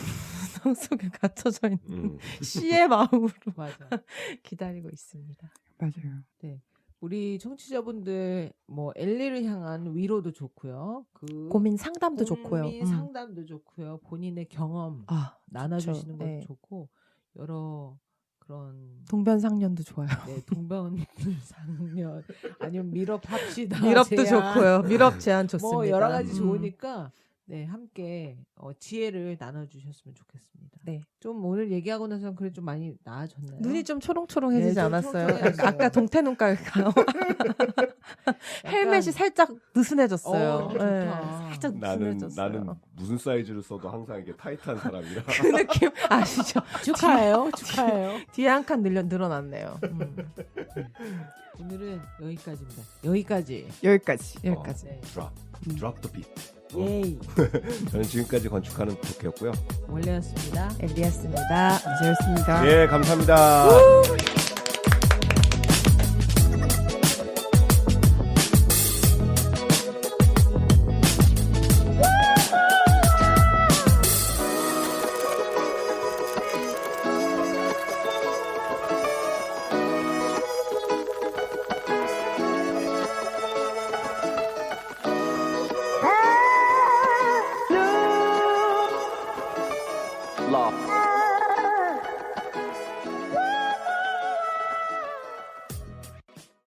성 속에 갇혀져 있는 씨의 마음으로 맞아. 기다리고 있습니다. 맞아요. 네. 우리 청취자분들 뭐 엘리를 향한 위로도 좋고요. 고민 상담도 좋고요. 고민 상담도 좋고요. 본인의 경험 나눠주시는 것도 네. 좋고 여러 그런 동변상련도 좋아요. 네, 동변상련 아니면 밀업합시다. 밀업도 제안. 좋고요. 밀업 제안 좋습니다. 뭐 여러 가지 좋으니까 네 함께 지혜를 나눠주셨으면 좋겠습니다. 네. 좀 오늘 얘기하고 나서 그래 좀 많이 나아졌나요? 눈이 좀 초롱초롱해지지 네, 좀 않았어요? 초롱초롱해졌어요. 아까 동태 눈깔가 헬멧이 살짝 느슨해졌어요. 좋다. 네, 살짝 나는 느슨해졌어요. 무슨 사이즈를 써도 항상 이게 타이트한 사람이라. 그 느낌 아시죠? 축하해요. 축하해요. 뒤에 한 칸 늘어났네요. 오늘은 여기까지입니다. 여기까지. 여기까지. 여기까지. 네. drop the beat. 예이. 저는 지금까지 건축하는 도쿄였고요. 원래였습니다. 엘리였습니다. 이제였습니다. 예, 감사합니다.